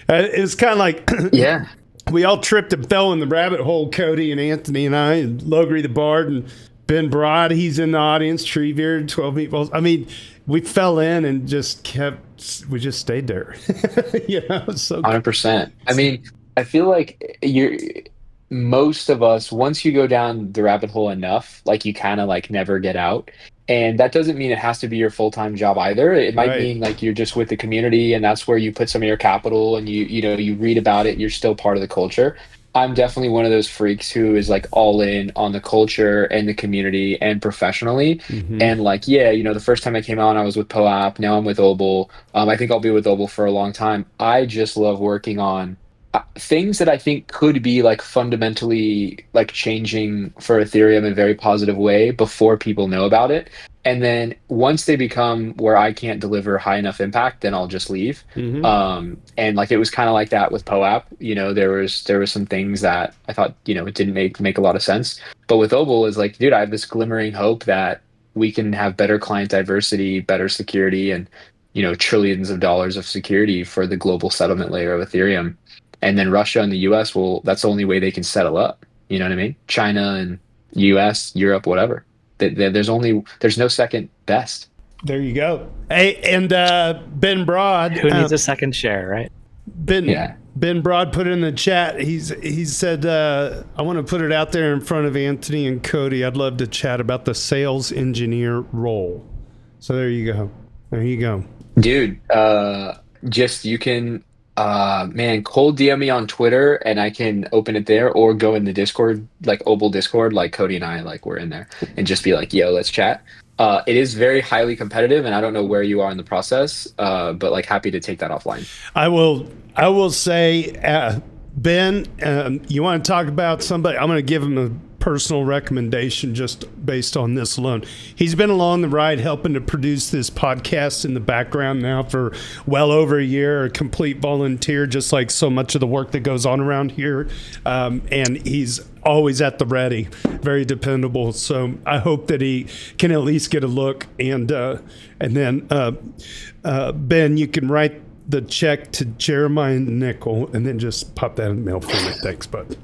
It's kind of like, yeah, we all tripped and fell in the rabbit hole, Kody and Anthony and I, and LogrisTheBard and Ben Broad. He's in the audience, Treebeard, 12 Meatballs. I mean, we fell in and just stayed there. So 100%. I mean, I feel like most of us, once you go down the rabbit hole enough, like you kind of like never get out. And that doesn't mean it has to be your full-time job either. It might mean like you're just with the community and that's where you put some of your capital and you read about it. You're still part of the culture. I'm definitely one of those freaks who is like all in on the culture and the community and professionally. Mm-hmm. And like, the first time I came on, I was with POAP. Now I'm with Obol. I think I'll be with Obol for a long time. I just love working on things that I think could be like fundamentally like changing for Ethereum in a very positive way before people know about it. And then once they become where I can't deliver high enough impact, then I'll just leave. Mm-hmm. And like it was kind of like that with POAP. There was some things that I thought it didn't make a lot of sense. But with Obol is like, dude, I have this glimmering hope that we can have better client diversity, better security, and trillions of dollars of security for the global settlement layer of Ethereum. And then Russia and the US, that's the only way they can settle up. You know what I mean? China and US, Europe, whatever. There's no second best. There you go. Hey, and Ben Broad. Who needs a second share, right? Ben Broad put it in the chat. He said, I want to put it out there in front of Anthony and Kody. I'd love to chat about the sales engineer role. So there you go. Dude, you can... cold DM me on Twitter and I can open it there, or go in the Discord, like Obol Discord, like Kody and I, like we're in there, and just be like, yo, let's chat. It is very highly competitive and I don't know where you are in the process, but like happy to take that offline. I will say, Ben, you want to talk about somebody? I'm going to give him a personal recommendation just based on this alone. He's been along the ride helping to produce this podcast in the background now for well over a year, a complete volunteer, just like so much of the work that goes on around here. And he's always at the ready, very dependable. So I hope that he can at least get a look, and then Ben, you can write the check to Jeremiah Nickel and then just pop that in the mail for me. Thanks, bud.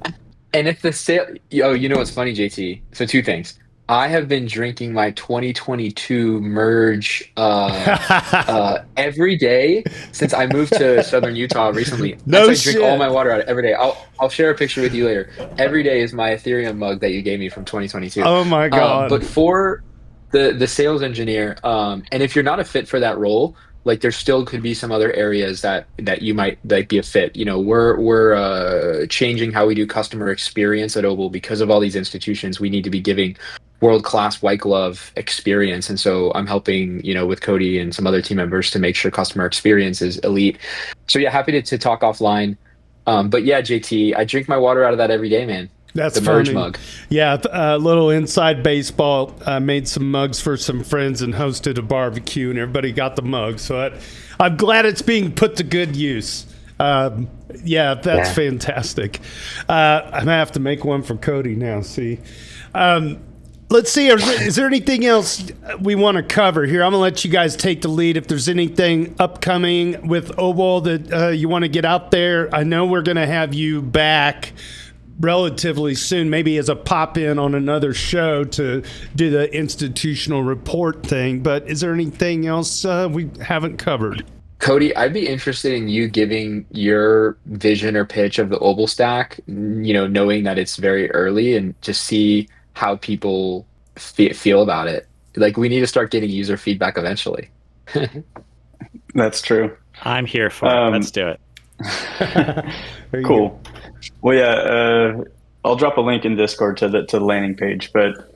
And if the sale, you know what's funny, JT? So two things. I have been drinking my 2022 merge every day since I moved to Southern Utah recently. No I shit. drink all my water out every day. I'll share a picture with you later. Every day is my Ethereum mug that you gave me from 2022. Oh my God. But for the sales engineer, and if you're not a fit for that role, like there still could be some other areas that you might like be a fit. You know, we're changing how we do customer experience at Obol because of all these institutions. We need to be giving world-class white glove experience, and so I'm helping, you know, with Kody and some other team members to make sure customer experience is elite. So yeah, happy to talk offline. But yeah, JT, I drink my water out of that every day, man. That's the merge funny. mug. Yeah, a little inside baseball. Made some mugs for some friends and hosted a barbecue, and everybody got the mug. So I'm glad it's being put to good use. Yeah, that's fantastic. I'm gonna have to make one for Kody now. See, let's see. Is there anything else we want to cover here? I'm gonna let you guys take the lead. If there's anything upcoming with Obol that you want to get out there, I know we're gonna have you back relatively soon, maybe as a pop-in on another show to do the institutional report thing. But is there anything else we haven't covered? Kody, I'd be interested in you giving your vision or pitch of the Obol stack, you know, knowing that it's very early, and just see how people feel about it. Like, we need to start getting user feedback eventually. That's true. I'm here for it. Let's do it. Cool. Well, yeah, I'll drop a link in Discord to the landing page. But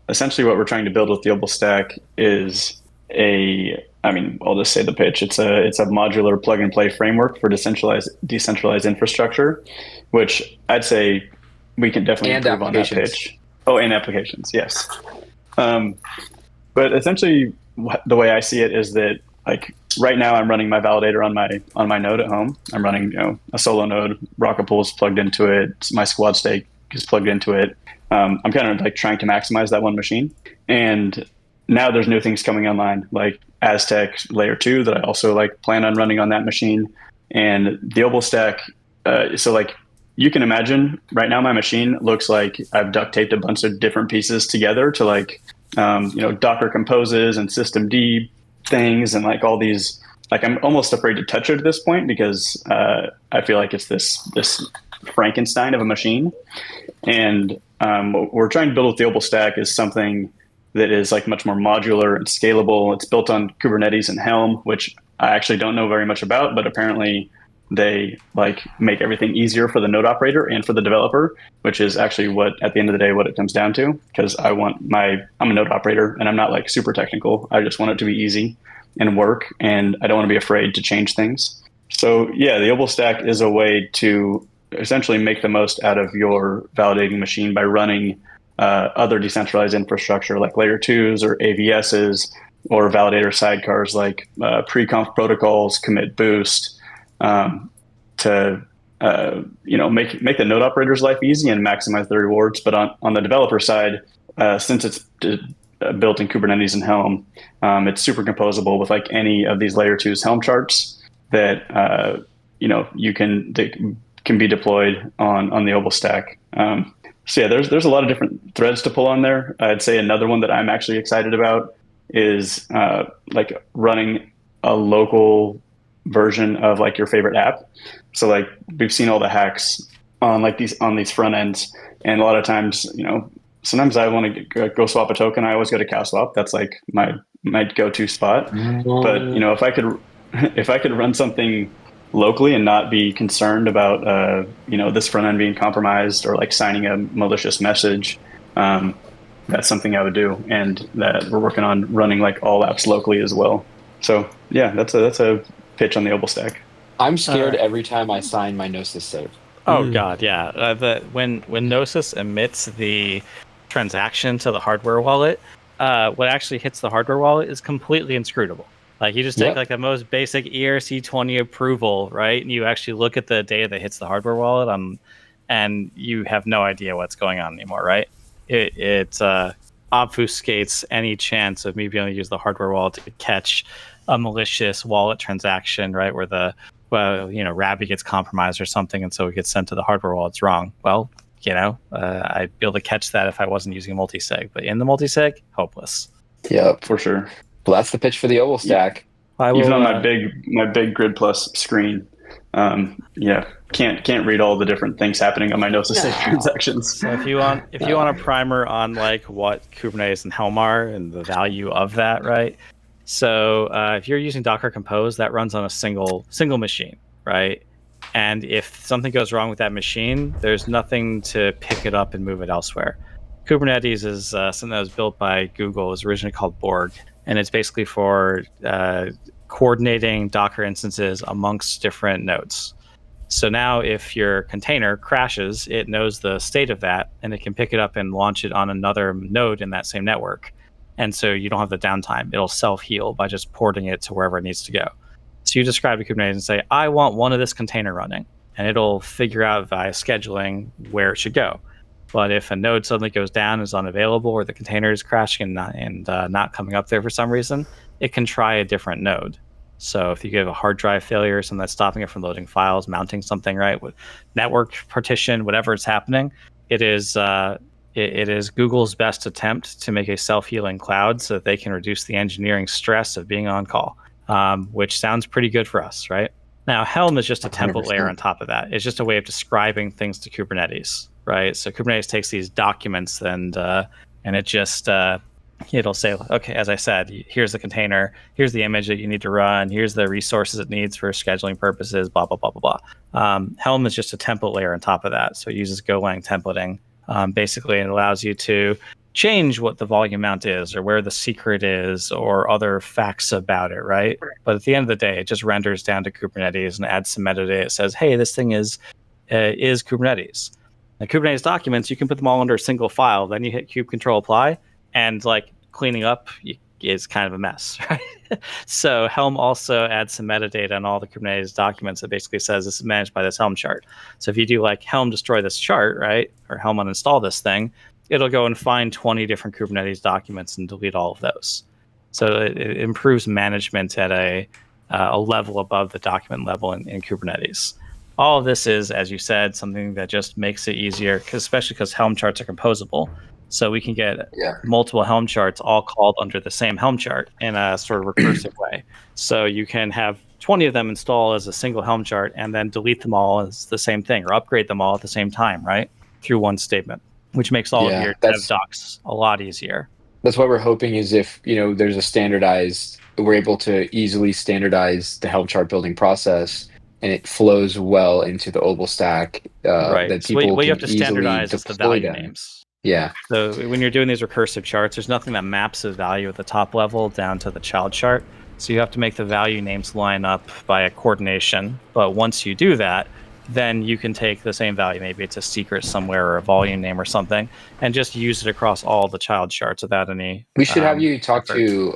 essentially, what we're trying to build with the Obol stack is I'll just say the pitch. It's a modular plug and play framework for decentralized infrastructure, which I'd say we can definitely improve on that pitch. Oh, and applications, yes. But essentially, the way I see it is that, like, right now I'm running my validator on my node at home. I'm running, you know, a solo node. Rocketpool is plugged into it. My squad stake is plugged into it. I'm kind of like trying to maximize that one machine. And now there's new things coming online, like Aztec layer 2 that I also like plan on running on that machine. And the Obol stack. So like, you can imagine right now my machine looks like I've duct taped a bunch of different pieces together to like, you know, Docker composes and systemd things, and like all these, like, I'm almost afraid to touch it at this point because I feel like it's this Frankenstein of a machine. And what we're trying to build with the Obol stack is something that is like much more modular and scalable. It's built on Kubernetes and Helm, which I actually don't know very much about, but apparently they like make everything easier for the node operator and for the developer, which is actually what, at the end of the day, what it comes down to. Because I'm a node operator and I'm not like super technical. I just want it to be easy and work, and I don't want to be afraid to change things. So yeah, the Obol stack is a way to essentially make the most out of your validating machine by running other decentralized infrastructure like layer 2s or AVSs or validator sidecars like pre-conf protocols, commit boost, to you know, make the node operator's life easy and maximize the rewards. But on the developer side, since it's built in Kubernetes and Helm, it's super composable with like any of these layer 2's Helm charts that you know, they can be deployed on the Obol stack. So yeah, there's a lot of different threads to pull on there. I'd say another one that I'm actually excited about is like running a local version of like your favorite app. So like, we've seen all the hacks on like these front ends, and a lot of times, you know, sometimes I want to go swap a token. I always go to CowSwap. That's like my go-to spot. But you know, if I could run something locally and not be concerned about you know, this front end being compromised or like signing a malicious message, that's something I would do, and that we're working on running like all apps locally as well. So yeah, that's a pitch on the Obol stack. I'm scared every time I sign my Gnosis save. Oh God, yeah. When Gnosis emits the transaction to the hardware wallet, what actually hits the hardware wallet is completely inscrutable. Like, you just take like the most basic ERC20 approval, right? And you actually look at the data that hits the hardware wallet, and you have no idea what's going on anymore, right? It obfuscates any chance of me being able to use the hardware wallet to catch a malicious wallet transaction, right? Where Rabby gets compromised or something, and so it gets sent to the hardware wallet. It's wrong. Well, I'd be able to catch that if I wasn't using a multi-sig, but in the multi-sig, hopeless. Yeah, for sure. Well, that's the pitch for the Obol stack. Even on my big Grid Plus screen, can't read all the different things happening on my Gnosis safe transactions. So if you want a primer on like what Kubernetes and Helm are and the value of that, right? So if you're using Docker Compose, that runs on a single machine, right? And if something goes wrong with that machine, there's nothing to pick it up and move it elsewhere. Kubernetes is something that was built by Google. It was originally called Borg, and it's basically for coordinating Docker instances amongst different nodes. So now if your container crashes, it knows the state of that, and it can pick it up and launch it on another node in that same network. And so you don't have the downtime. It'll self-heal by just porting it to wherever it needs to go. So you describe to Kubernetes and say, I want one of this container running, and it'll figure out via scheduling where it should go. But if a node suddenly goes down, is unavailable, or the container is crashing and not coming up there for some reason, it can try a different node. So if you have a hard drive failure or something that's stopping it from loading files, mounting something, right, with network partition, whatever is happening, it is Google's best attempt to make a self-healing cloud so that they can reduce the engineering stress of being on call, which sounds pretty good for us, right? Now, Helm is just a template 100%. layer on top of that. It's just a way of describing things to Kubernetes, right? So Kubernetes takes these documents and it just it'll say, okay, as I said, here's the container, here's the image that you need to run, here's the resources it needs for scheduling purposes, blah, blah, blah, blah, blah. Helm is just a template layer on top of that. So it uses Golang templating. Basically, it allows you to change what the volume amount is or where the secret is or other facts about it, right? But at the end of the day, it just renders down to Kubernetes and adds some metadata. It says, hey, this thing is Kubernetes. The Kubernetes documents, you can put them all under a single file. Then you hit kube control apply, and like cleaning up is kind of a mess, right? So Helm also adds some metadata on all the Kubernetes documents that basically says this is managed by this Helm chart. So if you do like Helm destroy this chart, right, or Helm uninstall this thing, it'll go and find 20 different Kubernetes documents and delete all of those. So it improves management at a level above the document level in Kubernetes. All of this is, as you said, something that just makes it easier, especially because Helm charts are composable. So we can get multiple Helm charts all called under the same Helm chart in a sort of recursive way. So you can have 20 of them install as a single Helm chart and then delete them all as the same thing or upgrade them all at the same time, right? Through one statement, which makes all of your dev docs a lot easier. That's what we're hoping is if, there's a standardized, we're able to easily standardize the Helm chart building process and it flows well into the Obol stack. Right. That So people what you have can to standardize is the value them. names. Yeah. So when you're doing these recursive charts, there's nothing that maps a value at the top level down to the child chart. So you have to make the value names line up by a coordination. But once you do that, then you can take the same value, maybe it's a secret somewhere or a volume name or something, and just use it across all the child charts without any. We should have you talk effort. to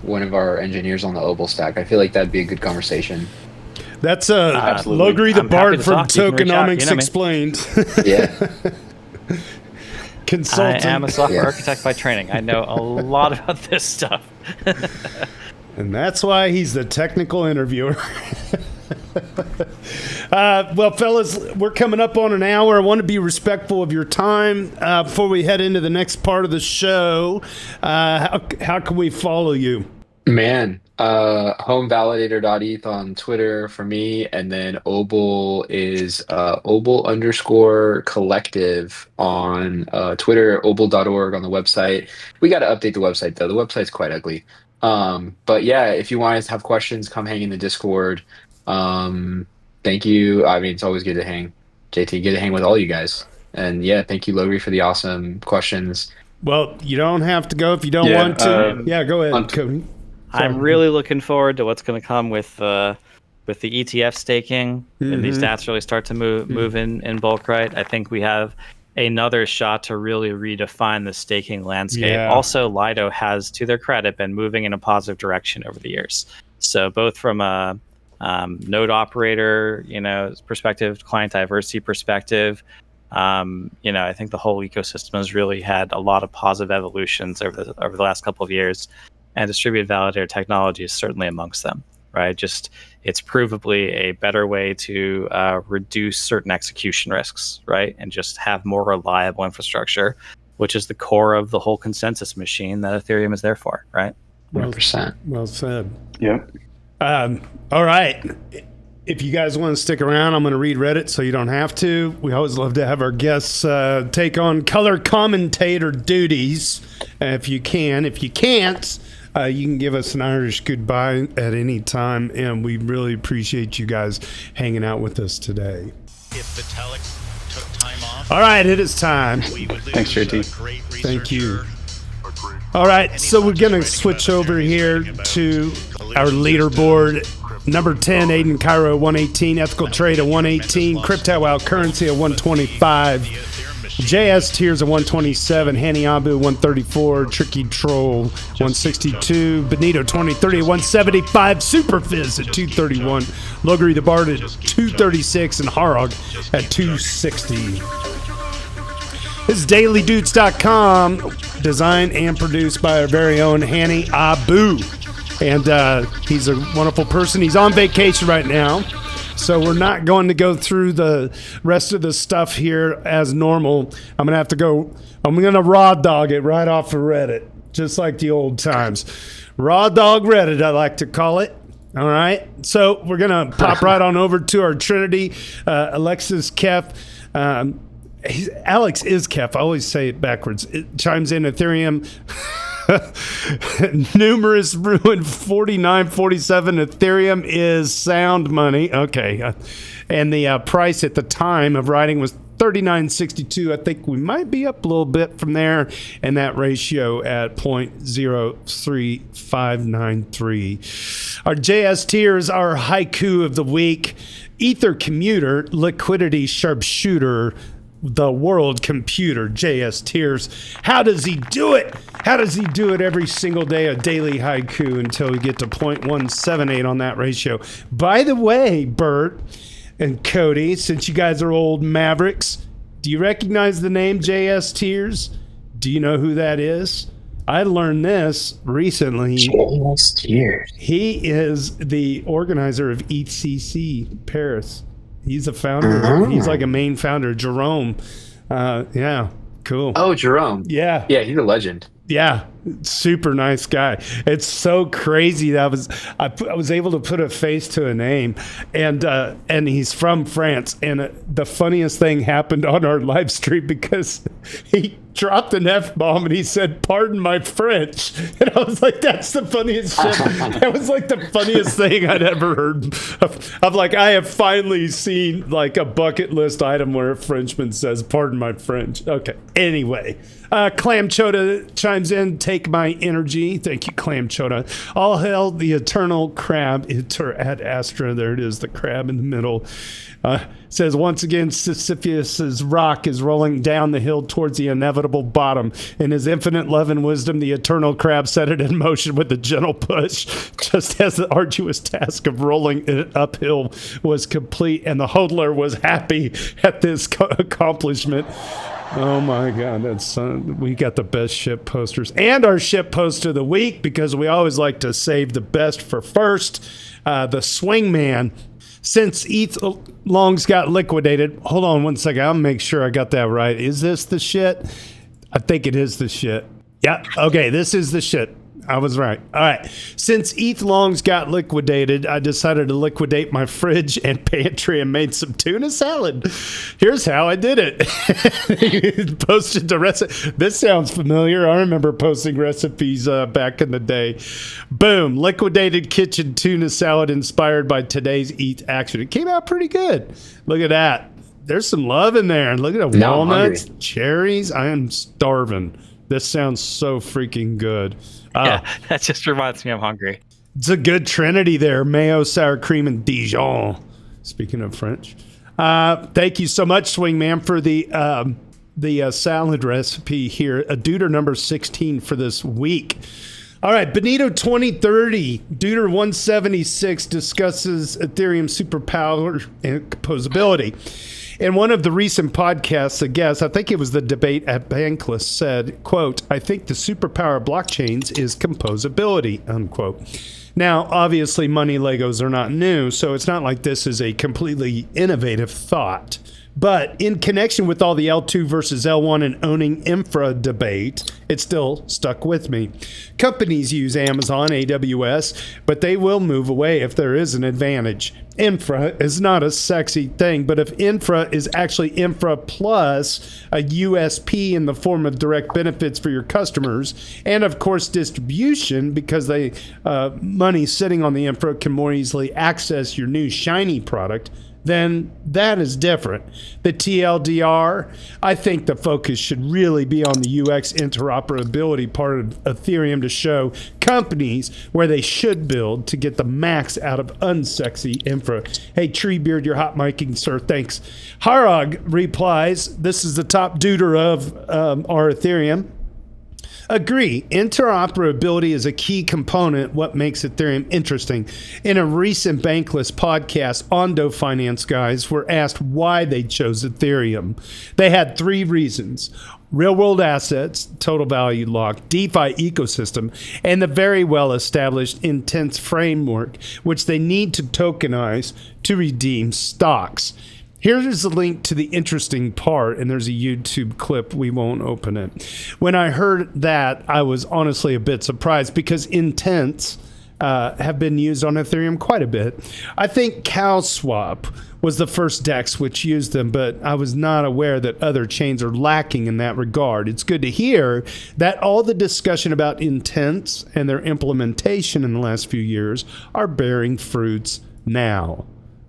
one of our engineers on the Obol stack. I feel like that'd be a good conversation. That's Absolutely. LogrisTheBard from talk. You can reach out, Tokenomics Explained. Yeah. Consultant. I am a software architect by training. I know a lot about this stuff. And that's why he's the technical interviewer. Well, fellas, we're coming up on an hour. I want to be respectful of your time before we head into the next part of the show. How can we follow you? Man, homevalidator.eth on Twitter for me, and then Obol is Obol_collective on Twitter, Obol.org on the website. We got to update the website though. The website's quite ugly. But yeah, if you want to have questions, come hang in the Discord. Thank you. I mean, it's always good to hang. JT, good to hang with all you guys. And yeah, thank you, Logri, for the awesome questions. Well, you don't have to go if you don't want to. Yeah, go ahead, Kody. I'm really looking forward to what's going to come with the ETF staking and these stats really start to move in bulk, right? I think we have another shot to really redefine the staking landscape. Yeah. Also, Lido has, to their credit, been moving in a positive direction over the years. So both from a node operator, perspective, client diversity perspective. I think the whole ecosystem has really had a lot of positive evolutions over the last couple of years, and distributed validator technology is certainly amongst them, right? Just it's provably a better way to reduce certain execution risks, right? And just have more reliable infrastructure, which is the core of the whole consensus machine that Ethereum is there for, right? 100%. Well said. Yep. All right. If you guys want to stick around, I'm going to read Reddit so you don't have to. We always love to have our guests take on color commentator duties if you can. If you can't, you can give us an Irish goodbye at any time, and we really appreciate you guys hanging out with us today. If Vitalik took time off, all right, it is time. Thanks, JT. Thank you. All right, so we're going to switch over here to our leaderboard. Number 10, Aiden Cairo, 118. Ethical Trade at 118. Crypto Out Currency at 125. JS Tears at 127. Hanny Abu 134. Tricky Troll 162. Benito 2030 at 175. Superfizz at 231. LogrisTheBard at 236. And Harog at 260. This is dailydoots.com. Designed and produced by our very own Hanny Abu. And he's a wonderful person. He's on vacation right now, so we're not going to go through the rest of the stuff here as normal. I'm going to raw dog it right off of Reddit, just like the old times. Raw dog Reddit, I like to call it. All right, so we're going to pop right on over to our Trinity. Alexis Kef. Alex is Kef. I always say it backwards. It chimes in Ethereum. Numerous ruined 49.47. Ethereum is sound money. Okay. And the price at the time of writing was 39.62. I think we might be up a little bit from there, and that ratio at 0.03593. Our JS tiers, our haiku of the week: Ether commuter, liquidity sharpshooter, the world computer. JS Tears. How does he do it? How does he do it every single day? A daily haiku until we get to 0.178 on that ratio. By the way, Bert and Kody, since you guys are old mavericks, do you recognize the name JS Tears? Do you know who that is? I learned this recently. JS Tears. He is the organizer of EthCC Paris. He's a founder. Mm-hmm. He's like a main founder. Jerome. Yeah, cool. Oh, Jerome. Yeah. Yeah, he's a legend. Yeah, super nice guy. It's so crazy that I was able to put a face to a name, and he's from France. And the funniest thing happened on our live stream because he dropped an F-bomb and he said, "Pardon my French," and I was like, "That's the funniest shit." That was like the funniest thing I'd ever heard. I'm like, I have finally seen like a bucket list item where a Frenchman says, "Pardon my French." Okay. Anyway. Clam Chota chimes in. Take my energy. Thank you, Clam Chota. All hail the eternal crab. Ad Astra. There it is, the crab in the middle. Says, once again, Sisyphus's rock is rolling down the hill towards the inevitable bottom. In his infinite love and wisdom, the eternal crab set it in motion with a gentle push, just as the arduous task of rolling it uphill was complete, and the hodler was happy at this accomplishment. Oh my God, that's we got the best ship posters and our ship post of the week because we always like to save the best for first. The Swingman. Since ETH longs got liquidated, hold on one second. I'll make sure I got that right. Is this the shit? I think it is the shit. Yeah. Okay, this is the shit. I was right. All right. Since ETH longs got liquidated, I decided to liquidate my fridge and pantry and made some tuna salad. Here's how I did it. Posted the recipe. This sounds familiar. I remember posting recipes back in the day. Boom. Liquidated kitchen tuna salad inspired by today's ETH action. It came out pretty good. Look at that. There's some love in there. Look at the walnuts, cherries. I am starving. This sounds so freaking good. Yeah, that just reminds me I'm hungry. It's a good trinity there. Mayo, sour cream, and Dijon. Speaking of French. Thank you so much, Swingman, for the salad recipe here. A duder number 16 for this week. All right, Benito 2030, Deuter 176 discusses Ethereum superpower and composability. In one of the recent podcasts, a guest, I think it was the debate at Bankless, said, quote, "I think the superpower of blockchains is composability," unquote. Now, obviously, money Legos are not new, so it's not like this is a completely innovative thought. But in connection with all the L2 versus L1 and owning infra debate, it still stuck with me. Companies use Amazon, AWS, but they will move away if there is an advantage. Infra is not a sexy thing, but if infra is actually infra plus a USP in the form of direct benefits for your customers, and of course distribution, because they money sitting on the infra can more easily access your new shiny product, then that is different. The TLDR, I think the focus should really be on the UX interoperability part of Ethereum to show companies where they should build to get the max out of unsexy infra. Hey, Treebeard, you're hot micing, sir. Thanks. Harag replies, this is the top duder of our Ethereum. Agree. Interoperability is a key component what makes Ethereum interesting. In a recent Bankless podcast, Ondo Finance guys were asked why they chose Ethereum. They had 3 reasons: real-world assets, total value lock, DeFi ecosystem, and the very well-established intense framework, which they need to tokenize to redeem stocks. Here's the link to the interesting part, and there's a YouTube clip. We won't open it. When I heard that, I was honestly a bit surprised because intents have been used on Ethereum quite a bit. I think CowSwap was the first DEX which used them, but I was not aware that other chains are lacking in that regard. It's good to hear that all the discussion about intents and their implementation in the last few years are bearing fruits now.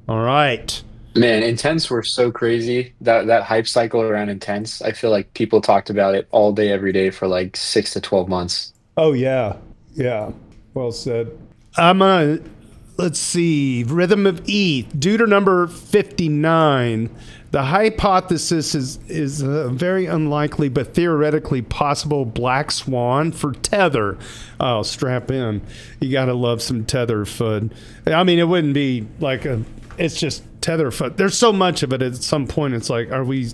All right. Man, Intense were so crazy. That hype cycle around Intense, I feel like people talked about it all day, every day for like 6 to 12 months. Oh, yeah. Yeah. Well said. Let's see. Rhythm of ETH, Deuter number 59. The hypothesis is a very unlikely but theoretically possible black swan for Tether. Oh, strap in. You got to love some Tether FUD. I mean, it wouldn't be like it's just Tether FUD. There's so much of it at some point. It's like, are we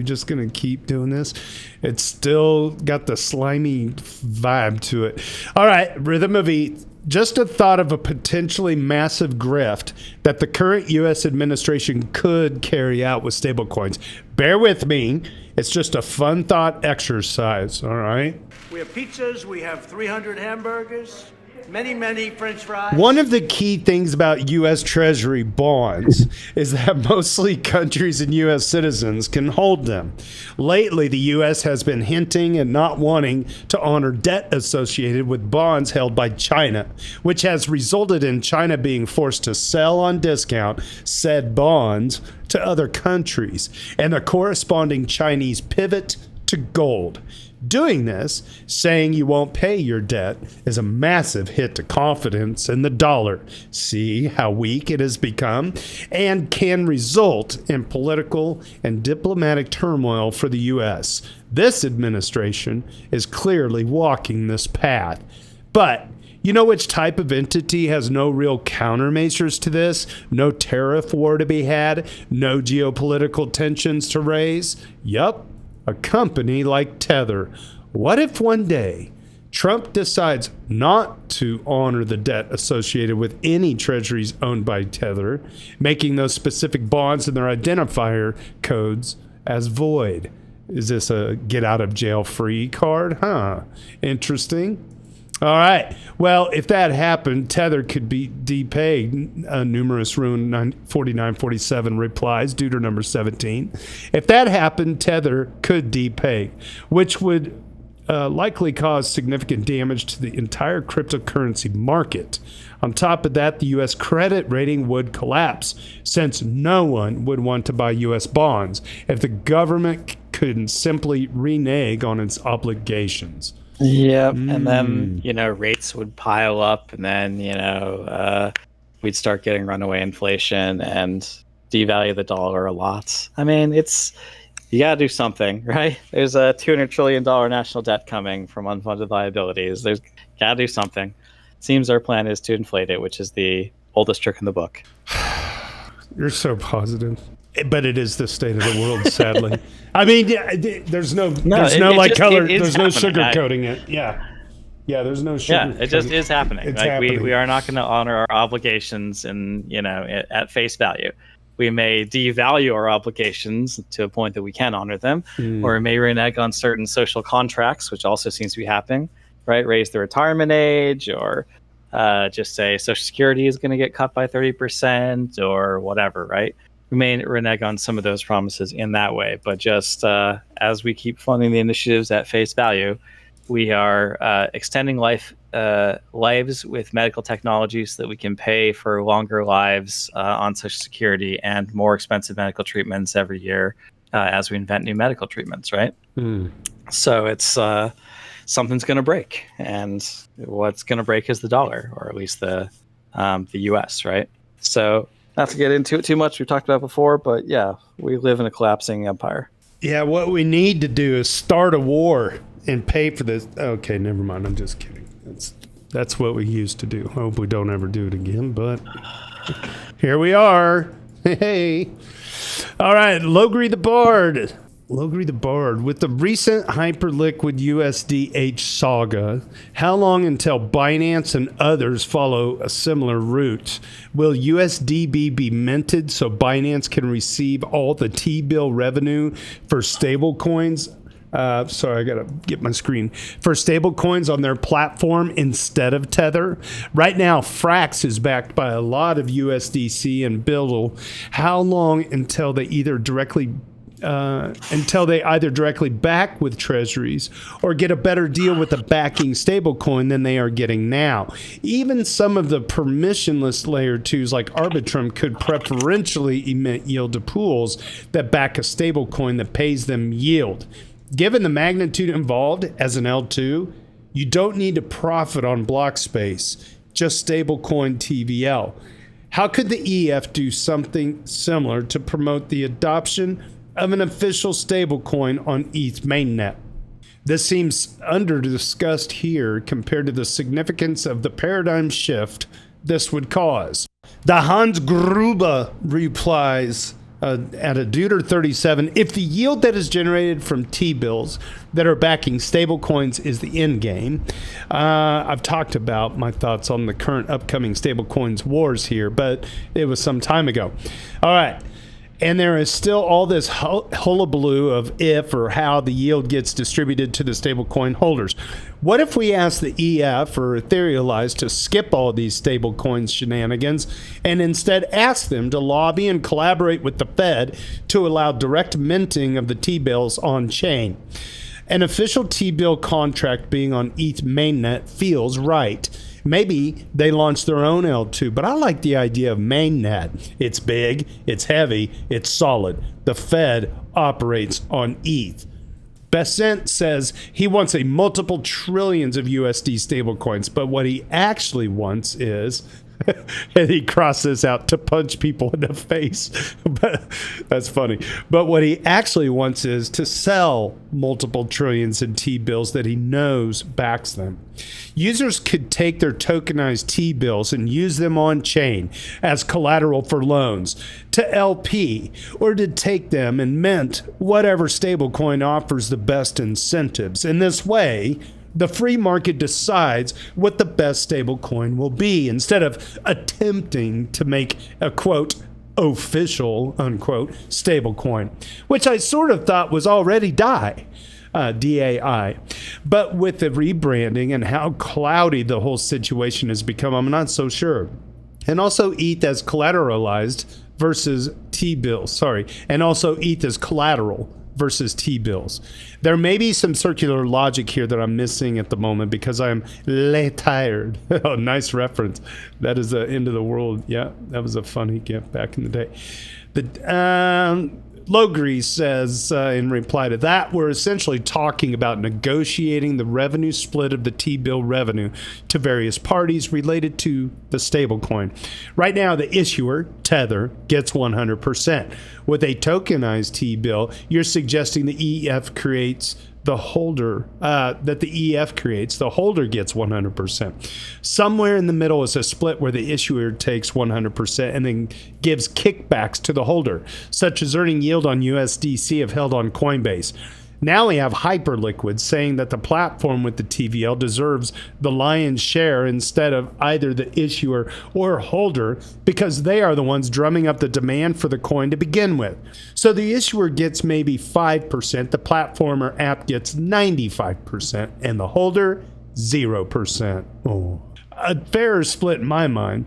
just going to keep doing this? It's still got the slimy vibe to it. All right, Rhythm of ETH. Just a thought of a potentially massive grift that the current U.S. administration could carry out with stablecoins. Bear with me. It's just a fun thought exercise, all right? We have pizzas. We have 300 hamburgers. Many French fries. One of the key things about U.S. Treasury bonds is that mostly countries and U.S. citizens can hold them. Lately, the U.S. has been hinting and not wanting to honor debt associated with bonds held by China, which has resulted in China being forced to sell on discount said bonds to other countries, and the corresponding Chinese pivot to gold. Doing this, saying you won't pay your debt, is a massive hit to confidence in the dollar. See how weak it has become, and can result in political and diplomatic turmoil for the U.S. This administration is clearly walking this path. But you know which type of entity has no real countermeasures to this? No tariff war to be had? No geopolitical tensions to raise? Yup. A company like Tether. What if one day Trump decides not to honor the debt associated with any treasuries owned by Tether, making those specific bonds and their identifier codes as void? Is this a get out of jail free card? Huh. Interesting. All right. Well, if that happened, Tether could be depaid. Numerous Rune 4947 replies, Deuter number 17. If that happened, Tether could depay, which would likely cause significant damage to the entire cryptocurrency market. On top of that, the U.S. credit rating would collapse, since no one would want to buy U.S. bonds if the government couldn't simply renege on its obligations. Yep, and then, rates would pile up, and then, we'd start getting runaway inflation and devalue the dollar a lot. I mean, you got to do something, right? There's a $200 trillion national debt coming from unfunded liabilities. Gotta do something. Seems our plan is to inflate it, which is the oldest trick in the book. You're so positive. But it is the state of the world, sadly. I mean, there's no sugarcoating it. Yeah, there's no sugar. Yeah, it just is happening. It's like happening. we are not going to honor our obligations, and at face value. We may devalue our obligations to a point that we can honor them, or we may renege on certain social contracts, which also seems to be happening. Right, raise the retirement age, or just say Social Security is going to get cut by 30%, or whatever. Right. We may renege on some of those promises in that way, but just as we keep funding the initiatives at face value, we are extending lives with medical technology so that we can pay for longer lives on Social Security and more expensive medical treatments every year as we invent new medical treatments, right? So it's something's going to break, and what's going to break is the dollar, or at least the U.S., right? So not to get into it too much, we've talked about it before, but yeah, we live in a collapsing empire. Yeah, what we need to do is start a war and pay for this. Okay, never mind. I'm just kidding. That's what we used to do. Hope we don't ever do it again, but here we are. Hey. All right, LogrisTheBard. LogrisTheBard. With the recent hyperliquid USDH saga, how long until Binance and others follow a similar route? Will USDB be minted so Binance can receive all the T-bill revenue for stablecoins? Sorry, I gotta get my screen. For stablecoins on their platform instead of Tether. Right now, Frax is backed by a lot of USDC and Buildle. How long until they either directly back with treasuries or get a better deal with the backing stablecoin than they are getting now? Even some of the permissionless layer 2s like Arbitrum could preferentially emit yield to pools that back a stablecoin that pays them yield. Given the magnitude involved as an L2, you don't need to profit on block space, just stablecoin TVL. How could the EF do something similar to promote the adoption of an official stablecoin on ETH mainnet? This seems under-discussed here compared to the significance of the paradigm shift this would cause. The Hans Gruber replies at a Deuter 37, if the yield that is generated from T-bills that are backing stablecoins is the end game. I've talked about my thoughts on the current upcoming stablecoins wars here, but it was some time ago. All right. And there is still all this hullabaloo of if or how the yield gets distributed to the stablecoin holders. What if we ask the EF or Etherealize to skip all these stablecoin shenanigans and instead ask them to lobby and collaborate with the Fed to allow direct minting of the T-bills on chain? An official T-bill contract being on ETH mainnet feels right. Maybe they launch their own L2, but I like the idea of mainnet. It's big, it's heavy, it's solid. The Fed operates on ETH. Besant says he wants a multiple trillions of USD stablecoins, but what he actually wants is, and he crossed this out, to punch people in the face. But that's funny. But what he actually wants is to sell multiple trillions in T-bills that he knows backs them. Users could take their tokenized T-bills and use them on chain as collateral for loans to LP, or to take them and mint whatever stablecoin offers the best incentives. In this way, the free market decides what the best stablecoin will be instead of attempting to make a, quote, official, unquote, stablecoin, which I sort of thought was already DAI. But with the rebranding and how cloudy the whole situation has become, I'm not so sure. And also ETH as collateralized versus T-bills, and also ETH as collateral versus T-bills. There may be some circular logic here that I'm missing at the moment because I'm tired. Oh, nice reference. That is the end of the world. Yeah, that was a funny gift back in the day. Logris says in reply to that, we're essentially talking about negotiating the revenue split of the T-bill revenue to various parties related to the stablecoin. Right now, the issuer, Tether, gets 100%. With a tokenized T-bill, you're suggesting the EF creates the holder, that the EF creates, the holder gets 100%. Somewhere in the middle is a split where the issuer takes 100% and then gives kickbacks to the holder, such as earning yield on USDC if held on Coinbase. Now we have Hyperliquid saying that the platform with the TVL deserves the lion's share instead of either the issuer or holder, because they are the ones drumming up the demand for the coin to begin with. So the issuer gets maybe 5%, the platform or app gets 95%, and the holder 0%. Oh. A fairer split in my mind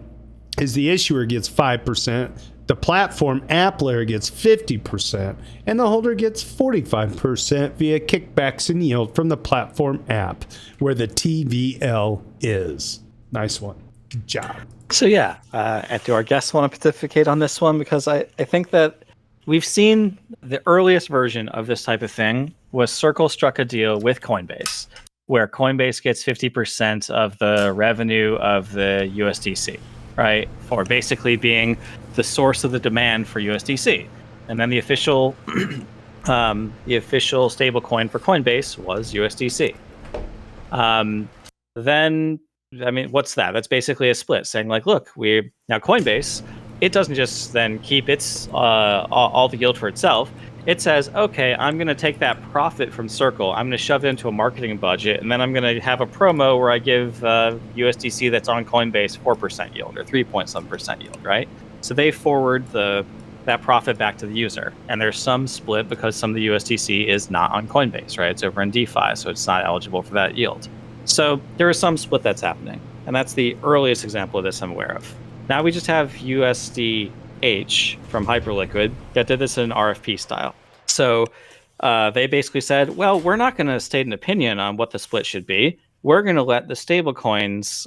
is the issuer gets 5%, the platform app layer gets 50%, and the holder gets 45% via kickbacks and yield from the platform app, where the TVL is. Nice one. Good job. So yeah, do our guests want to pontificate on this one? Because I think that we've seen the earliest version of this type of thing was Circle struck a deal with Coinbase, where Coinbase gets 50% of the revenue of the USDC, right? For basically being the source of the demand for USDC. And then the official stable coin for Coinbase was USDC. Then, I mean, what's that? That's basically a split saying like, look, now Coinbase, it doesn't just then keep its all the yield for itself. It says, okay, I'm going to take that profit from Circle, I'm going to shove it into a marketing budget, and then I'm going to have a promo where I give USDC that's on Coinbase 4% yield or 3.7% yield, right? So they forward that profit back to the user. And there's some split because some of the USDC is not on Coinbase, right? It's over in DeFi, so it's not eligible for that yield. So there is some split that's happening. And that's the earliest example of this I'm aware of. Now we just have USDH from Hyperliquid that did this in RFP style. So they basically said, well, we're not going to state an opinion on what the split should be. We're going to let the stablecoins,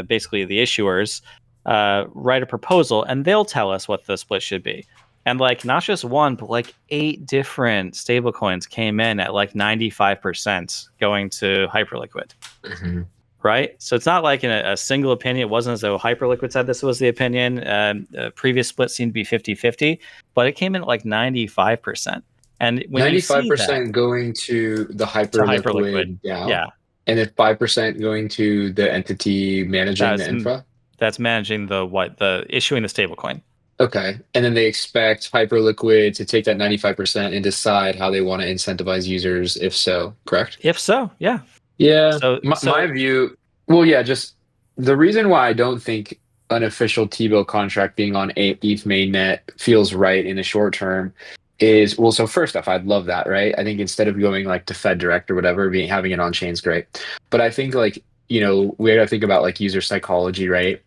basically the issuers, write a proposal, and they'll tell us what the split should be. And like not just one, but like 8 different stablecoins came in at like 95% going to Hyperliquid. Mm-hmm. Right? So it's not like in a single opinion. It wasn't as though Hyperliquid said this was the opinion. Previous split seemed to be 50-50, but it came in at like 95%. And when 95% going to the Hyperliquid DAO, yeah. And then 5% going to the entity managing the infra? That's managing the issuing the stablecoin. Okay. And then they expect Hyperliquid to take that 95% and decide how they want to incentivize users, if so, correct? If so, yeah. Yeah. My view, well, yeah, just the reason why I don't think an official T-bill contract being on ETH mainnet feels right in the short term is, well, so first off, I'd love that, right? I think instead of going like to Fed Direct or whatever, having it on chain is great. But I think like, we got to think about like user psychology, right?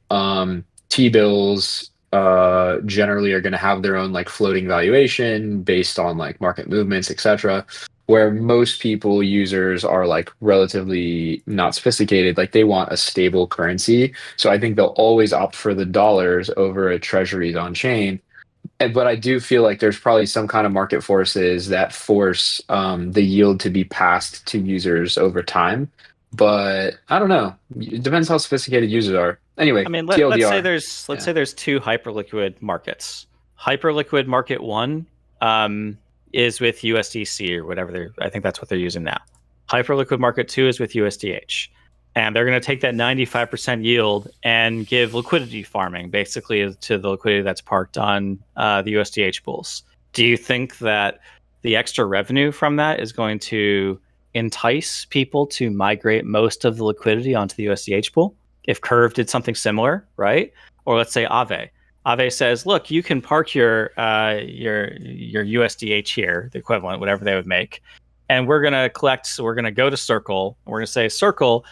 T-bills generally are going to have their own like floating valuation based on like market movements, etc. Where most users are like relatively not sophisticated, like they want a stable currency. So I think they'll always opt for the dollars over a treasuries on chain. But I do feel like there's probably some kind of market forces that force the yield to be passed to users over time. But I don't know. It depends how sophisticated users are. Anyway, I mean, let's say there's 2 Hyperliquid markets. Hyperliquid Market 1 is with USDC or whatever I think that's what they're using now. Hyperliquid Market 2 is with USDH. And they're going to take that 95% yield and give liquidity farming basically to the liquidity that's parked on the USDH pools. Do you think that the extra revenue from that is going to entice people to migrate most of the liquidity onto the USDH pool? If Curve did something similar, right? Or let's say Aave. Aave says, look, you can park your USDH here, the equivalent, whatever they would make. And we're going to collect, so we're going to go to Circle. We're going to say, Circle,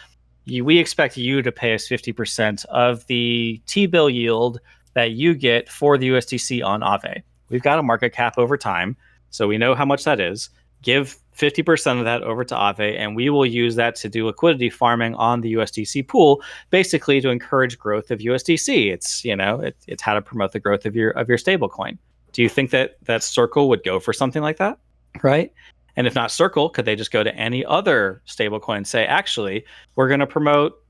we expect you to pay us 50% of the T-bill yield that you get for the USDC on Aave. We've got a market cap over time, so we know how much that is. Give 50% of that over to Aave, and we will use that to do liquidity farming on the USDC pool, basically to encourage growth of USDC. It's it's how to promote the growth of your stablecoin. Do you think that Circle would go for something like that, right? And if not Circle, could they just go to any other stablecoin and say, actually, we're going to promote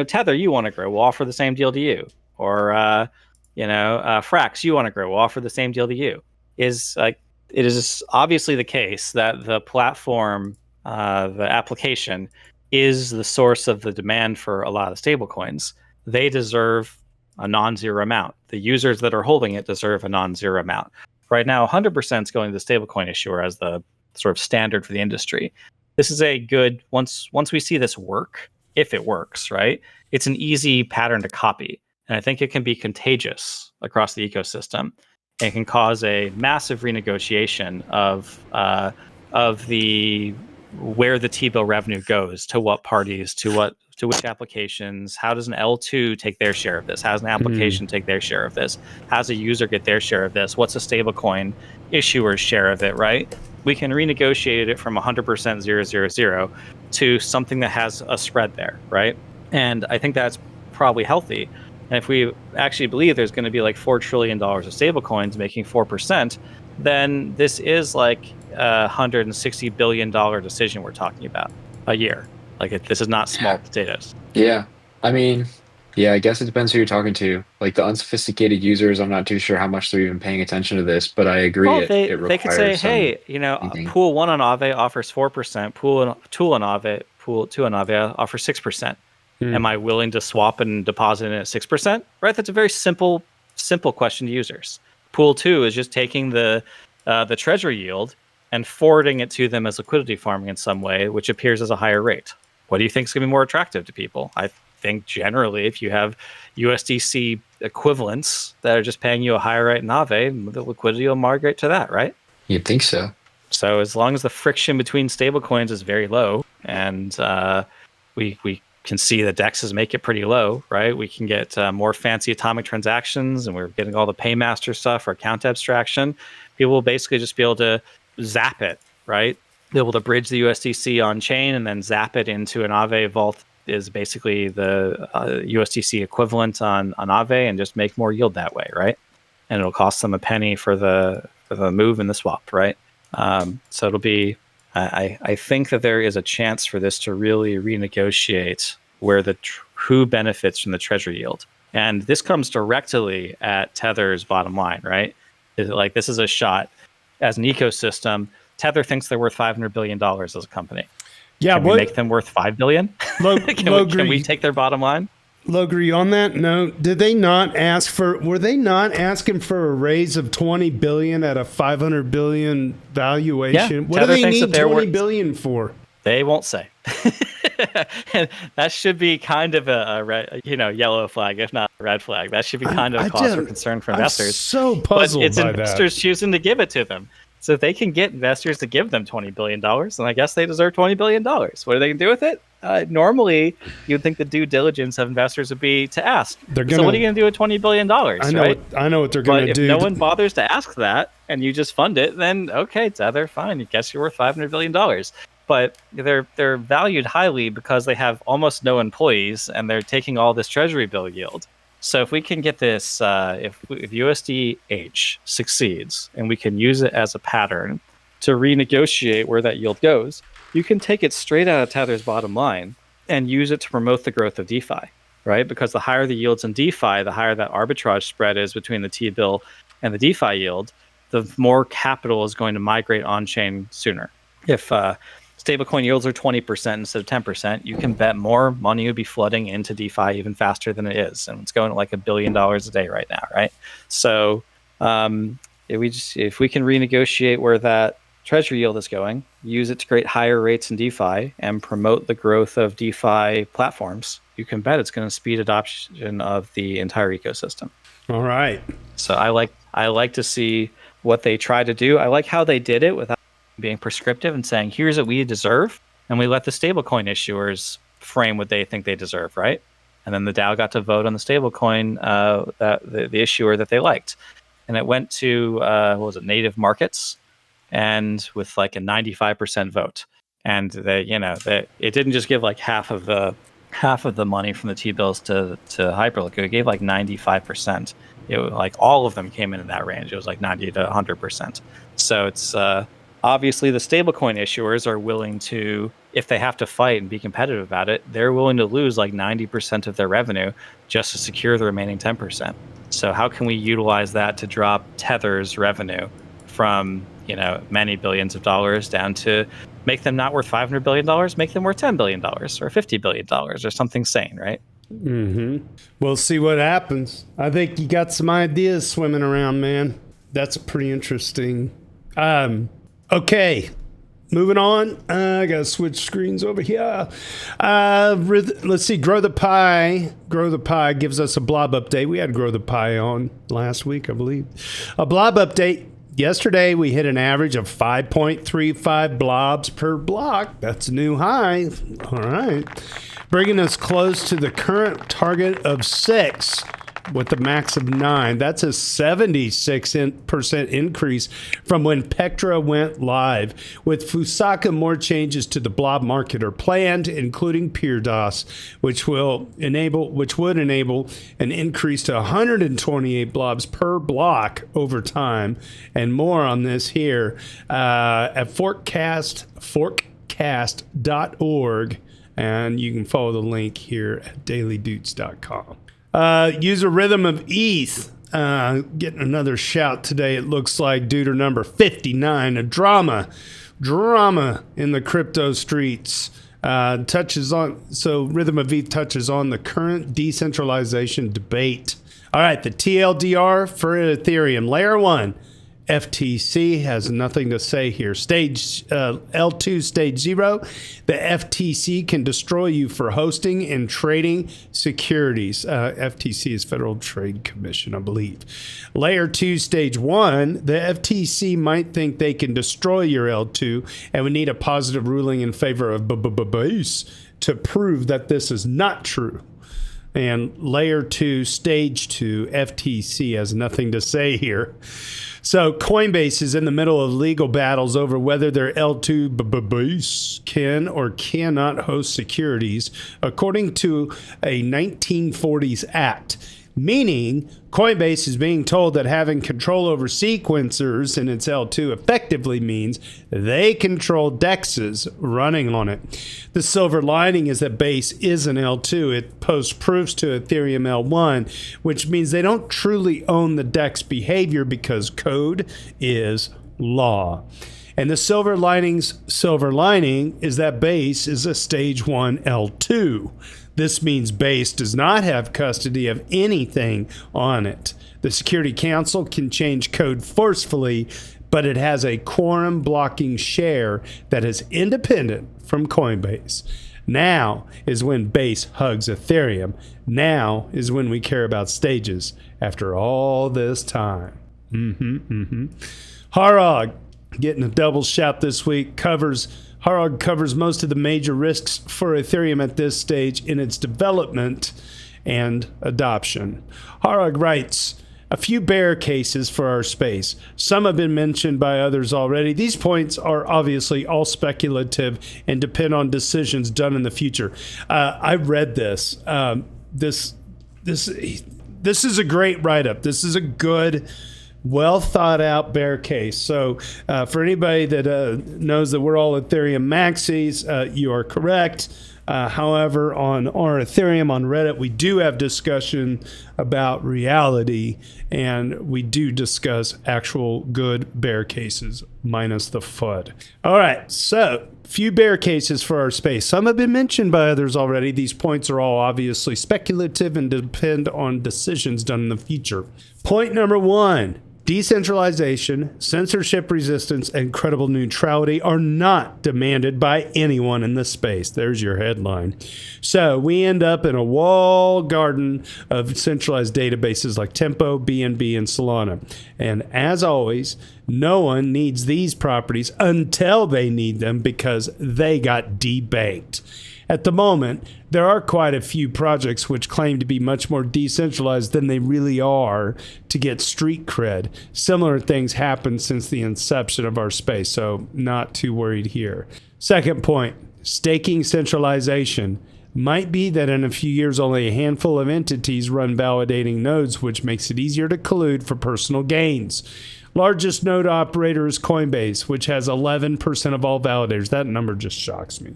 Tether? You want to grow? We'll offer the same deal to you. Or Frax, you want to grow? We'll offer the same deal to you. It is obviously the case that the platform the application, is the source of the demand for a lot of stablecoins, they deserve a non-zero amount. The users that are holding it deserve a non-zero amount. Right now, 100% is going to the stablecoin issuer as the sort of standard for the industry. This is a good, once we see this work, if it works, right? It's an easy pattern to copy. And I think it can be contagious across the ecosystem. It can cause a massive renegotiation of the where the T-bill revenue goes, to what parties, to which applications. How does an L2 take their share of this? How does an application take their share of this? How does a user get their share of this? What's a stablecoin issuer's share of it, right? We can renegotiate it from 100% 000 to something that has a spread there, right? And I think that's probably healthy. And if we actually believe there's going to be like $4 trillion of stablecoins making 4%, then this is like a $160 billion decision we're talking about a year. Like this is not small potatoes. Yeah. I mean, yeah, I guess it depends who you're talking to. Like the unsophisticated users, I'm not too sure how much they're even paying attention to this, but I agree. Well, they requires could say, some hey, thinking. pool 1 on Aave offers 4%, pool 2 on Aave offers 6%. Am I willing to swap and deposit in at 6%? Right? That's a very simple question to users. Pool 2 is just taking the treasury yield and forwarding it to them as liquidity farming in some way, which appears as a higher rate. What do you think is going to be more attractive to people? I think generally, if you have USDC equivalents that are just paying you a higher rate in Aave, the liquidity will migrate to that, right? You'd think so. So as long as the friction between stablecoins is very low, and we can see the DEXs make it pretty low, right? We can get more fancy atomic transactions, and we're getting all the paymaster stuff for account abstraction. People will basically just be able to zap it, right? Be able to bridge the USDC on chain and then zap it into an Aave vault is basically the USDC equivalent on Aave, and just make more yield that way, right? And it'll cost them a penny for the move and the swap, right? So it'll be. I think that there is a chance for this to really renegotiate where who benefits from the treasury yield, and this comes directly at Tether's bottom line, right? This is a shot as an ecosystem. Tether thinks they're worth $500 billion as a company. Yeah, can we make them worth $5 billion? Can we take their bottom line? Logri, on that note, did they not ask for? Were they not asking for a raise of $20 billion at a $500 billion valuation? Yeah, what Tether do they need $20 billion for? They won't say. And that should be kind of a red, yellow flag, if not a red flag. That should be kind of a cause for concern for investors. I'm so puzzled but it's by investors that. choosing to give it to them. So if they can get investors to give them $20 billion, then I guess they deserve $20 billion. What are they going to do with it? Normally, you'd think the due diligence of investors would be to ask. So what are you going to do with $20 billion? I know what they're going to do. If no one bothers to ask that and you just fund it, then okay, Tether, fine. I guess you're worth $500 billion. But they're valued highly because they have almost no employees and they're taking all this treasury bill yield. So if we can get this, if USDH succeeds and we can use it as a pattern to renegotiate where that yield goes, you can take it straight out of Tether's bottom line and use it to promote the growth of DeFi, right? Because the higher the yields in DeFi, the higher that arbitrage spread is between the T-bill and the DeFi yield, the more capital is going to migrate on-chain sooner. If stablecoin yields are 20% instead of 10%, you can bet more money will be flooding into DeFi even faster than it is. And it's going at like $1 billion a day right now, right? So if we can renegotiate where that treasury yield is going, use it to create higher rates in DeFi and promote the growth of DeFi platforms, you can bet it's going to speed adoption of the entire ecosystem. All right. So I like to see what they try to do. I like how they did it without being prescriptive and saying, here's what we deserve. And we let the stablecoin issuers frame what they think they deserve, right? And then the DAO got to vote on the stablecoin, that the issuer that they liked. And it went to, Native Markets, and with like a 95% vote. And it didn't just give like half of the money from the T-bills to Hyperliquid. It gave like 95%. It was like all of them came in that range. It was like 90 to 100%. So it's obviously the stablecoin issuers are willing to, if they have to fight and be competitive about it, they're willing to lose like 90% of their revenue just to secure the remaining 10%. So how can we utilize that to drop Tether's revenue from many billions of dollars down to make them not worth $500 billion, make them worth $10 billion or $50 billion or something sane, right? We'll see what happens. I think you got some ideas swimming around, man. That's pretty interesting. Okay. Moving on. I got to switch screens over here. Let's see. Grow the Pie. Grow the Pie gives us a blob update. We had Grow the Pie on last week, I believe. A blob update. Yesterday, we hit an average of 5.35 blobs per block. That's a new high. All right. Bringing us close to the current target of 6 with the max of 9. That's a 76% increase from when Pectra went live. With Fusaka, more changes to the blob market are planned, including PeerDOS, which would enable an increase to 128 blobs per block over time. And more on this here at Farcast.org. And you can follow the link here at dailydoots.com. User Rhythm of ETH getting another shout today. It looks like duder number 59, a drama in the crypto streets. Rhythm of ETH touches on the current decentralization debate. All right, the TLDR for Ethereum, layer 1. FTC has nothing to say here. Stage L2, stage 0. The FTC can destroy you for hosting and trading securities. FTC is Federal Trade Commission, I believe. Layer 2, stage 1. The FTC might think they can destroy your L2 and would need a positive ruling in favor of base to prove that this is not true. And layer 2, stage 2, FTC has nothing to say here. So Coinbase is in the middle of legal battles over whether their L2 base can or cannot host securities, according to a 1940s act. Meaning, Coinbase is being told that having control over sequencers in its L2 effectively means they control DEXs running on it. The silver lining is that Base is an L2. It posts proofs to Ethereum L1, which means they don't truly own the DEX behavior because code is law. And the silver lining is that Base is a stage 1 L2. This means Base does not have custody of anything on it. The Security Council can change code forcefully, but it has a quorum blocking share that is independent from Coinbase. Now is when Base hugs Ethereum. Now is when we care about stages after all this time. Harog getting a double shout this week. Harog covers most of the major risks for Ethereum at this stage in its development and adoption. Harog writes, a few bear cases for our space. Some have been mentioned by others already. These points are obviously all speculative and depend on decisions done in the future. I read this. This is a great write-up. This is a good, well thought out bear case. So for anybody that knows that we're all Ethereum maxis, you are correct. However, on our Ethereum on Reddit, we do have discussion about reality, and we do discuss actual good bear cases minus the FUD. All right, so few bear cases for our space. Some have been mentioned by others already. These points are all obviously speculative and depend on decisions done in the future. Point number 1. Decentralization, censorship resistance, and credible neutrality are not demanded by anyone in this space. There's your headline. So we end up in a walled garden of centralized databases like Tempo, BNB, and Solana. And as always, no one needs these properties until they need them because they got debanked. At the moment, there are quite a few projects which claim to be much more decentralized than they really are to get street cred. Similar things happened since the inception of our space, so not too worried here. Second point, staking centralization. Might be that in a few years only a handful of entities run validating nodes, which makes it easier to collude for personal gains. Largest node operator is Coinbase, which has 11% of all validators. That number just shocks me.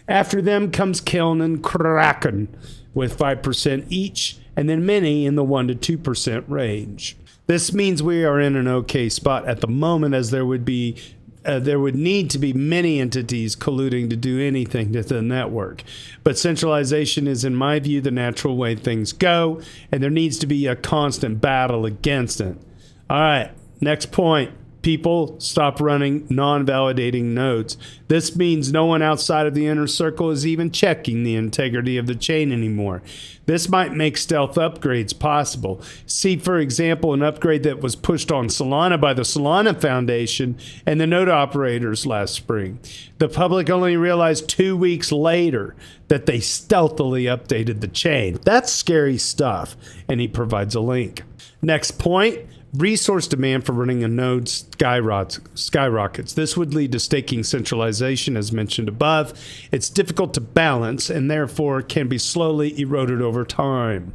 After them comes Kiln and Kraken with 5% each, and then many in the 1% to 2% range. This means we are in an okay spot at the moment, as there would be there would need to be many entities colluding to do anything to the network. But centralization is, in my view, the natural way things go, and there needs to be a constant battle against it. All right, next point. People, stop running non-validating nodes. This means no one outside of the inner circle is even checking the integrity of the chain anymore. This might make stealth upgrades possible. See, for example, an upgrade that was pushed on Solana by the Solana Foundation and the node operators last spring. The public only realized 2 weeks later that they stealthily updated the chain. That's scary stuff, and he provides a link. Next point. Resource demand for running a node skyrockets. This would lead to staking centralization, as mentioned above. It's difficult to balance and therefore can be slowly eroded over time.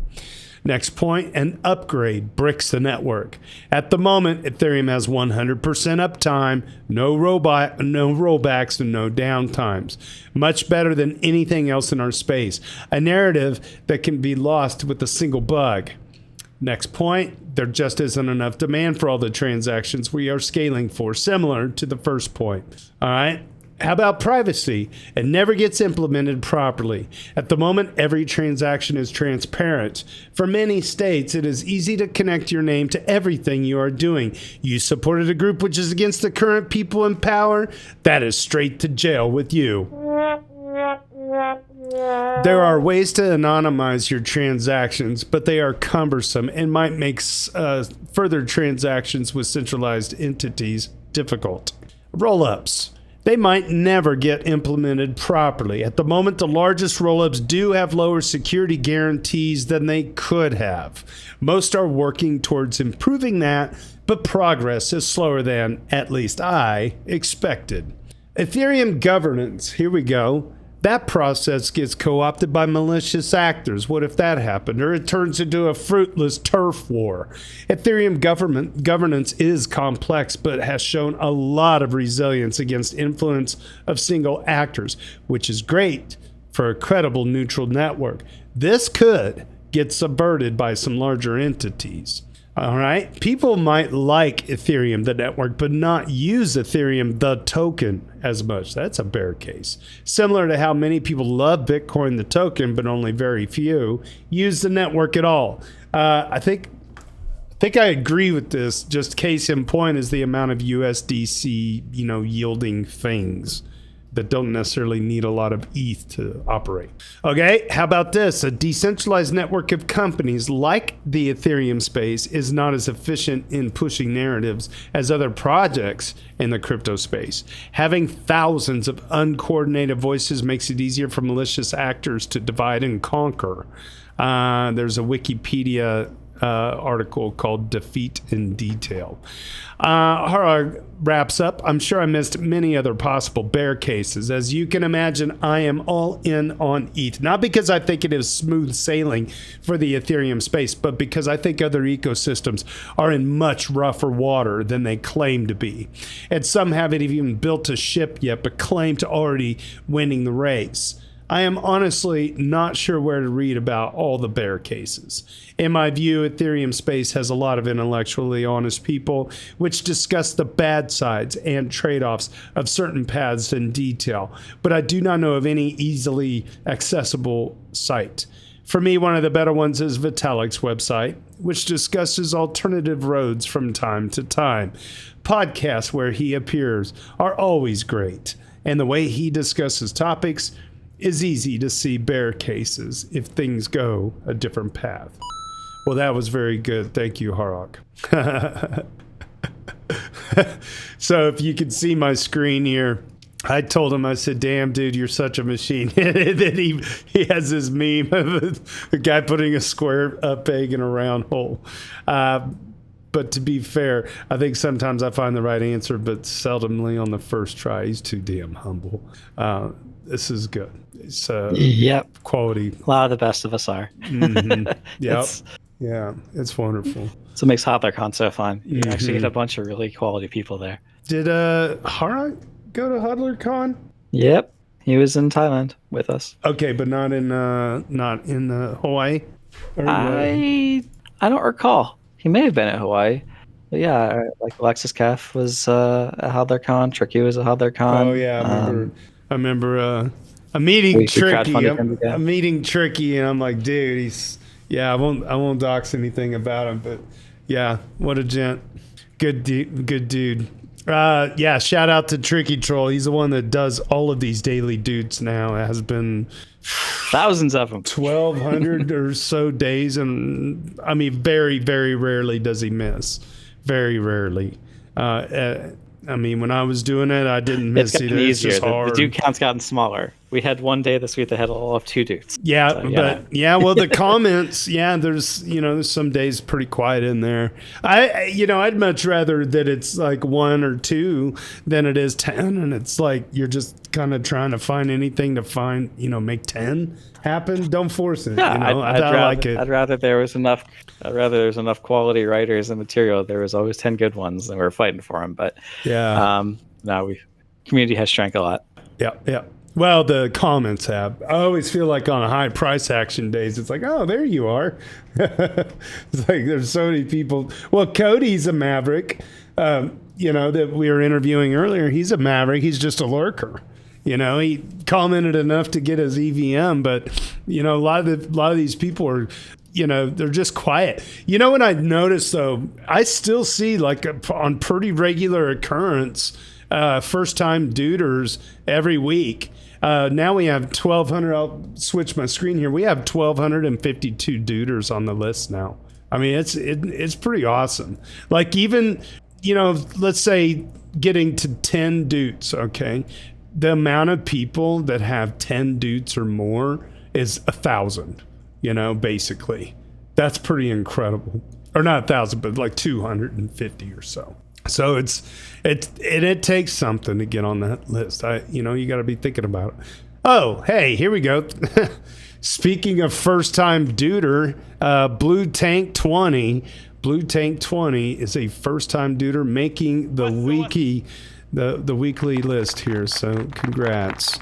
Next point, an upgrade bricks the network. At the moment, Ethereum has 100% uptime, no rollbacks, and no downtimes. Much better than anything else in our space. A narrative that can be lost with a single bug. Next point, there just isn't enough demand for all the transactions we are scaling for, similar to the first point. All right. How about privacy? It never gets implemented properly. At the moment, every transaction is transparent. For many states, it is easy to connect your name to everything you are doing. You supported a group which is against the current people in power? That is straight to jail with you. There are ways to anonymize your transactions, but they are cumbersome and might make further transactions with centralized entities difficult. Roll-ups. They might never get implemented properly. At the moment, the largest roll-ups do have lower security guarantees than they could have. Most are working towards improving that, but progress is slower than, at least I, expected. Ethereum governance. Here we go. That process gets co-opted by malicious actors. What if that happened? Or it turns into a fruitless turf war. Ethereum governance is complex, but has shown a lot of resilience against influence of single actors, which is great for a credible neutral network. This could get subverted by some larger entities. All right. People might like Ethereum, the network, but not use Ethereum, the token, as much. That's a bear case. Similar to how many people love Bitcoin, the token, but only very few use the network at all. I think I agree with this. Just case in point is the amount of USDC, yielding things that don't necessarily need a lot of ETH to operate. Okay, how about this? A decentralized network of companies like the Ethereum space is not as efficient in pushing narratives as other projects in the crypto space. Having thousands of uncoordinated voices makes it easier for malicious actors to divide and conquer. There's a Wikipedia article called Defeat in Detail. Harag wraps up. I'm sure I missed many other possible bear cases. As you can imagine, I am all in on ETH. Not because I think it is smooth sailing for the Ethereum space, but because I think other ecosystems are in much rougher water than they claim to be. And some haven't even built a ship yet, but claim to already winning the race. I am honestly not sure where to read about all the bear cases. In my view, Ethereum space has a lot of intellectually honest people which discuss the bad sides and trade-offs of certain paths in detail, but I do not know of any easily accessible site. For me, one of the better ones is Vitalik's website, which discusses alternative roads from time to time. Podcasts where he appears are always great, and the way he discusses topics is easy to see bear cases if things go a different path. Well, that was very good. Thank you, Harok. So if you can see my screen here, I told him, I said, damn, dude, you're such a machine. And then he has this meme of a guy putting a square peg in a round hole. But to be fair, I think sometimes I find the right answer, but seldomly on the first try. He's too damn humble. This is good. It's yep, quality. A lot of the best of us are. Mm-hmm. Yep. Yeah, it's wonderful. So it makes HodlerCon so fun. You actually get a bunch of really quality people there. Did Hara go to HodlerCon? Yep, he was in Thailand with us. Okay, but not in Hawaii. I don't recall. He may have been at Hawaii. But yeah, like Alexis Kef was a HowlerCon, Tricky was a HowlerCon. Oh yeah, I remember I'm meeting we Tricky. crowdfunded him to go. I'm meeting Tricky, and I'm like, dude, I won't dox anything about him, but yeah, what a gent, good dude. Yeah, shout out to Tricky Troll. He's the one that does all of these daily dudes now. It has been thousands of them, 1,200 or so days, and I mean, very, very rarely does he miss. Very rarely. I mean, when I was doing it, I didn't miss it's either. gotten It's easier. just hard. The dude count's gotten smaller. We had one day this week that had all of 2 dudes. Yeah, So, but yeah, well, the comments, yeah, there's some days pretty quiet in there. I'd much rather that it's like 1 or 2 than it is 10, and it's like you're just kind of trying to find anything to find, make 10 happen. Don't force it. Yeah, I'd rather there was enough. I'd rather there's enough quality writers and material. There was always 10 good ones, and we were fighting for them. But yeah, now community has shrank a lot. Yeah. Well, the comments have. I always feel like on high price action days, it's like, oh, there you are. It's like there's so many people. Well, Kody's a maverick. That we were interviewing earlier. He's a maverick. He's just a lurker. He commented enough to get his EVM, but a lot of these people are. They're just quiet. What I noticed though, I still see like on pretty regular occurrence, first time duders every week. Now we have 1,200. I'll switch my screen here. We have 1,252 duders on the list now. I mean, it's pretty awesome. Like even, let's say getting to 10 dudes. Okay. The amount of people that have 10 dudes or more is 1,000, basically. That's pretty incredible. Or not 1,000, but like 250 or so. So it takes something to get on that list. You got to be thinking about it. Oh, hey, here we go. Speaking of first time duder, Blue Tank 20. Blue Tank 20 is a first time duder making the weekly list here. So congrats.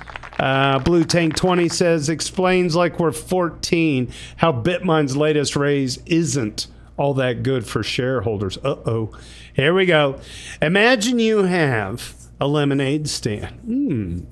Blue Tank 20 says, explains like we're 14 how Bitmine's latest raise isn't all that good for shareholders. Here we go. Imagine you have a lemonade stand.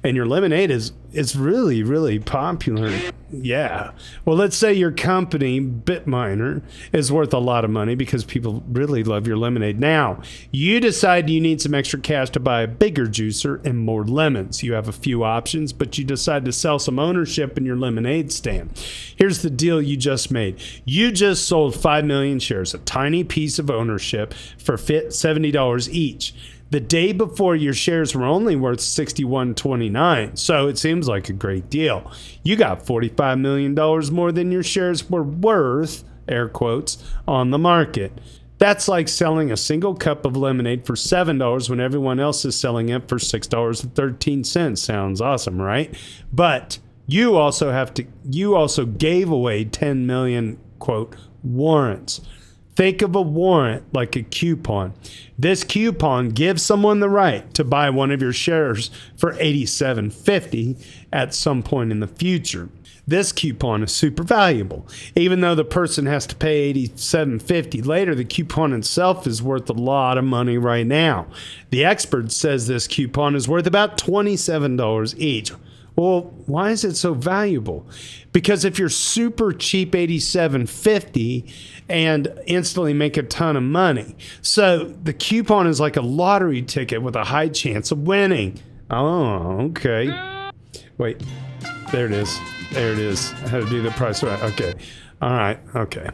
And your lemonade is really, really popular. Yeah. Well, let's say your company, Bitminer, is worth a lot of money because people really love your lemonade. Now, you decide you need some extra cash to buy a bigger juicer and more lemons. You have a few options, but you decide to sell some ownership in your lemonade stand. Here's the deal you just made. You just sold 5 million shares, a tiny piece of ownership for $70 each. The day before, your shares were only worth $61.29, so it seems like a great deal. You got $45 million more than your shares were worth, air quotes, on the market. That's like selling a single cup of lemonade for $7 when everyone else is selling it for $6.13. Sounds awesome, right? But you also gave away 10 million, quote, warrants. Think of a warrant like a coupon. This coupon gives someone the right to buy one of your shares for $87.50 at some point in the future. This coupon is super valuable. Even though the person has to pay $87.50 later, the coupon itself is worth a lot of money right now. The expert says this coupon is worth about $27 each. Well, why is it so valuable? Because if you're super cheap, $87.50 and instantly make a ton of money. So the coupon is like a lottery ticket with a high chance of winning. Oh, okay. Wait, there it is. There it is. I had to do the price right. Okay. All right. Okay.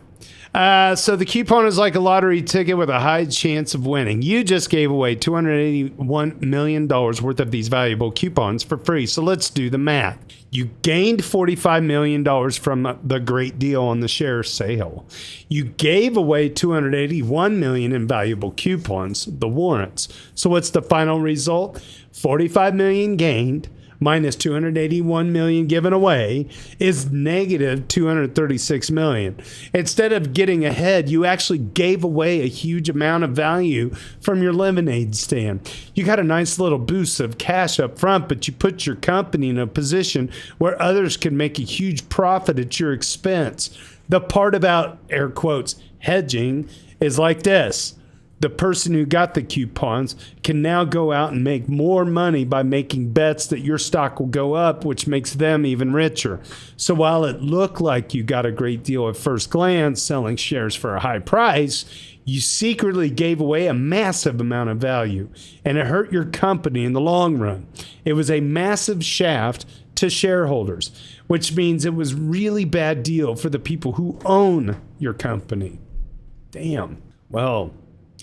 So the coupon is like a lottery ticket with a high chance of winning. You just gave away $281 million worth of these valuable coupons for free. So let's do the math. You gained $45 million from the great deal on the share sale. You gave away $281 million in valuable coupons, the warrants. So what's the final result? $45 million gained minus $281 million given away is negative $236 million. Instead of getting ahead, you actually gave away a huge amount of value from your lemonade stand. You got a nice little boost of cash up front, but you put your company in a position where others can make a huge profit at your expense. The part about, air quotes, hedging is like this. the person who got the coupons can now go out and make more money by making bets that your stock will go up, which makes them even richer. So while it looked like you got a great deal at first glance selling shares for a high price, you secretly gave away a massive amount of value, and it hurt your company in the long run. It was a massive shaft to shareholders, which means it was really bad deal for the people who own your company. Damn. Well,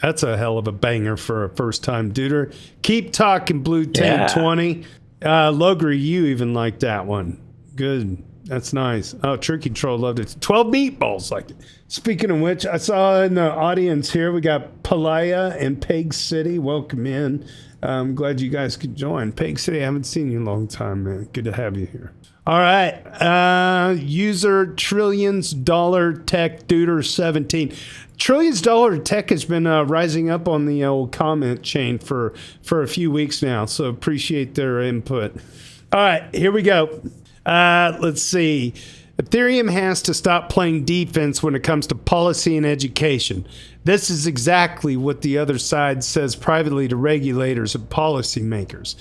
that's a hell of a banger for a first-time duder. Keep talking, Blue 1020. Logri, you even liked that one. Good. That's nice. Oh, Tricky Troll loved it. 12 Meatballs liked it. Speaking of which, I saw in the audience here, we got Palaya and Peg City. Welcome in. I'm glad you guys could join. Peg City, I haven't seen you in a long time, man. Good to have you here. All right. User Trillions Dollar Tech Duder 17. Trillions Dollar Tech has been rising up on the old comment chain for a few weeks now, so appreciate their input. All right, here we go. Let's see. Ethereum has to stop playing defense when it comes to policy and education. This is exactly what the other side says privately to regulators and policymakers.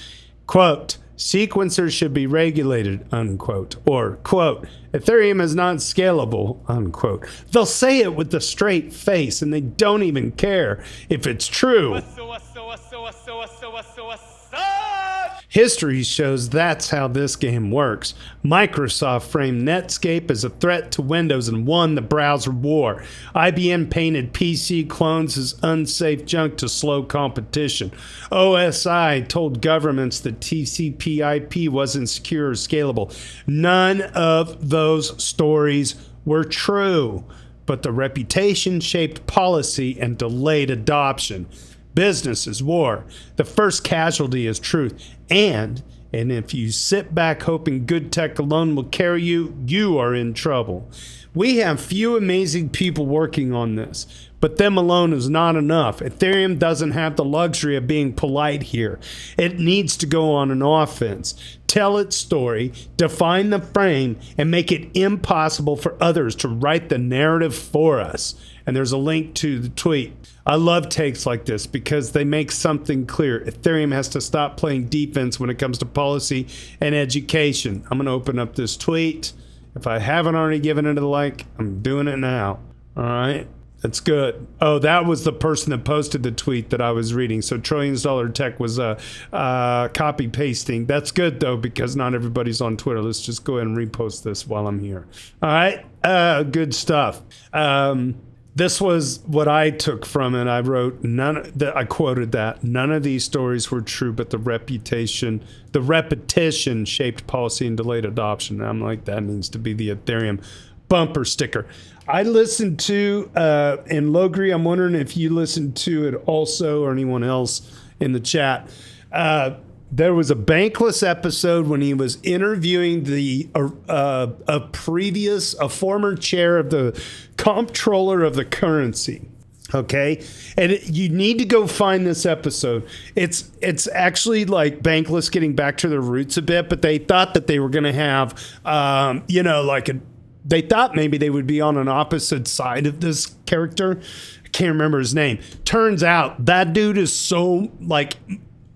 Quote, sequencers should be regulated, unquote. Or, quote, Ethereum is not scalable, unquote. They'll say it with a straight face, and they don't even care if it's true. History shows that's how this game works. Microsoft framed Netscape as a threat to Windows and won the browser war. IBM painted PC clones as unsafe junk to slow competition. OSI told governments that TCP/IP wasn't secure or scalable. None of those stories were true, but the reputation shaped policy and delayed adoption. Business is war. The first casualty is truth. And if you sit back hoping good tech alone will carry you, you are in trouble. We have few amazing people working on this, but them alone is not enough. Ethereum doesn't have the luxury of being polite here. It needs to go on an offense, tell its story, define the frame, and make it impossible for others to write the narrative for us. And there's a link to the tweet. I love takes like this because they make something clear. Ethereum has to stop playing defense when it comes to policy and education. I'm going to open up this tweet. If I haven't already given it a like, I'm doing it now. All right. That's good. Oh, that was the person that posted the tweet that I was reading. So Trillions Dollar Tech was copy pasting. That's good though, because not everybody's on Twitter. Let's just go ahead and repost this while I'm here. All right. Good stuff. This was what I took from it. I wrote I quoted that none of these stories were true, but the repetition shaped policy and delayed adoption. And I'm like, that needs to be the Ethereum bumper sticker. I listened to and Logri, I'm wondering if you listened to it also, or anyone else in the chat. There was a Bankless episode when he was interviewing a former chair of the comptroller of the currency. Okay, and you need to go find this episode. It's actually like Bankless getting back to their roots a bit, but they thought that they were going to have, they thought maybe they would be on an opposite side of this character. I can't remember his name. Turns out that dude is so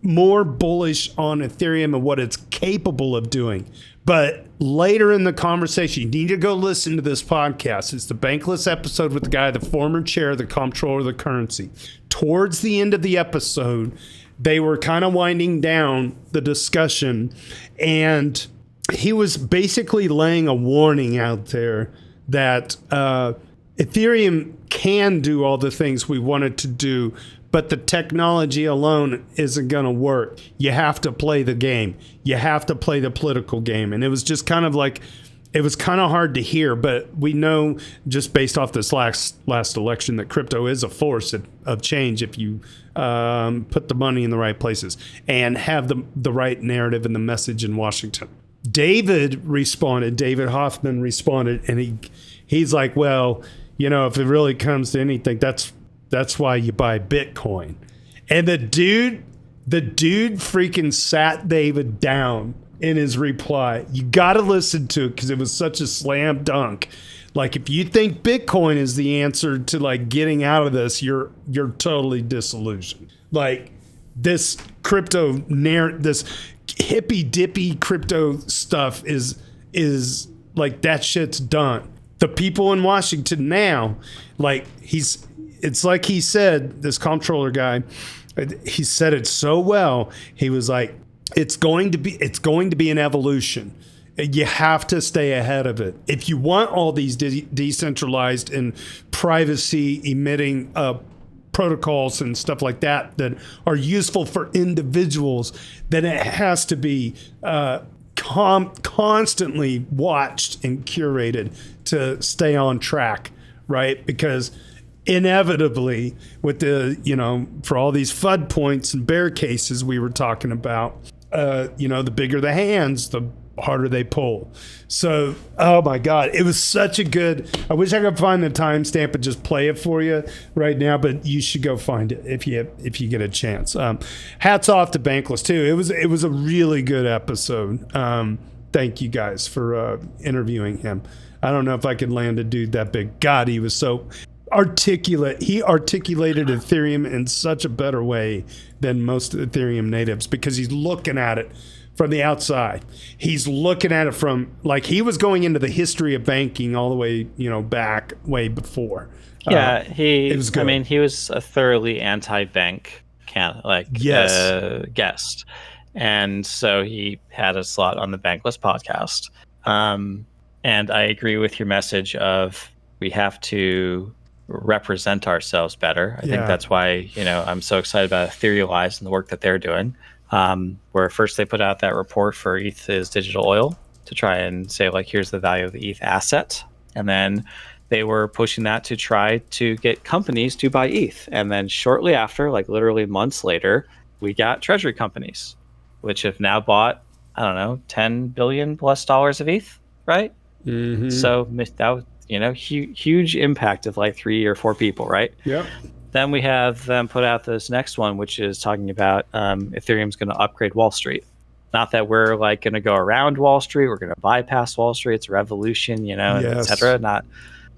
more bullish on Ethereum and what it's capable of doing. But later in the conversation, you need to go listen to this podcast. It's the Bankless episode with the guy, the former chair of the comptroller of the currency. Towards the end of the episode, they were kind of winding down the discussion, and he was basically laying a warning out there that Ethereum can do all the things we want it to do, but the technology alone isn't going to work. You have to play the game. You have to play the political game. And it was just kind of like, it was kind of hard to hear, but we know just based off this last election that crypto is a force of change if you put the money in the right places and have the right narrative and the message in Washington. David Hoffman responded, and he's like, well, if it really comes to anything, that's why you buy Bitcoin. And the dude freaking sat David down in his reply. You got to listen to it because it was such a slam dunk. Like, if you think Bitcoin is the answer to like getting out of this, you're totally disillusioned. Like, this this hippy dippy crypto stuff is like, that shit's done. The people in Washington now, like, it's like he said, this comptroller guy, he said it so well. He was like, it's going to be an evolution. You have to stay ahead of it. If you want all these decentralized and privacy emitting protocols and stuff like that are useful for individuals, then it has to be constantly watched and curated to stay on track, right? Because inevitably, with the, for all these FUD points and bear cases we were talking about, the bigger the hands, the harder they pull. So, oh my God, it was such a good, I wish I could find the timestamp and just play it for you right now, but you should go find it if you get a chance. Hats off to Bankless too. It was a really good episode. Thank you guys for interviewing him. I don't know if I could land a dude that big. God, he was so articulate. He articulated Ethereum in such a better way than most Ethereum natives, because he's looking at it from the outside. He's looking at it from, like, he was going into the history of banking all the way, back way before. Yeah, it was good. I mean, he was a thoroughly anti-bank guest, and so he had a slot on the Bankless podcast. And I agree with your message of, we have to represent ourselves better. I think that's why I'm so excited about Etherealize and the work that they're doing. Where first they put out that report for ETH is digital oil to try and say, like, here's the value of the ETH asset, and then they were pushing that to try to get companies to buy ETH. And then shortly after, like literally months later, we got treasury companies, which have now bought, I don't know, $10 billion plus of ETH, right? Mm-hmm. So that was, huge impact of like 3 or 4 people, right? Yep. Then we have them put out this next one, which is talking about Ethereum's going to upgrade Wall Street. Not that we're like going to go around Wall Street, we're going to bypass Wall Street. It's a revolution, etc. Not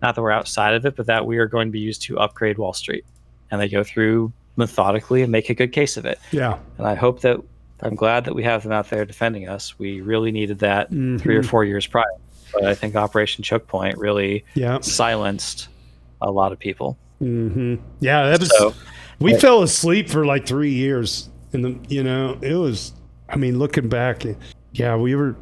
that we're outside of it, but that we are going to be used to upgrade Wall Street. And they go through methodically and make a good case of it. Yeah. And I'm glad that we have them out there defending us. We really needed that 3 or 4 years prior. But I think Operation Choke Point really silenced a lot of people. Mm-hmm. Yeah, that was. We fell asleep for like 3 years, and it was. I mean, looking back, we were.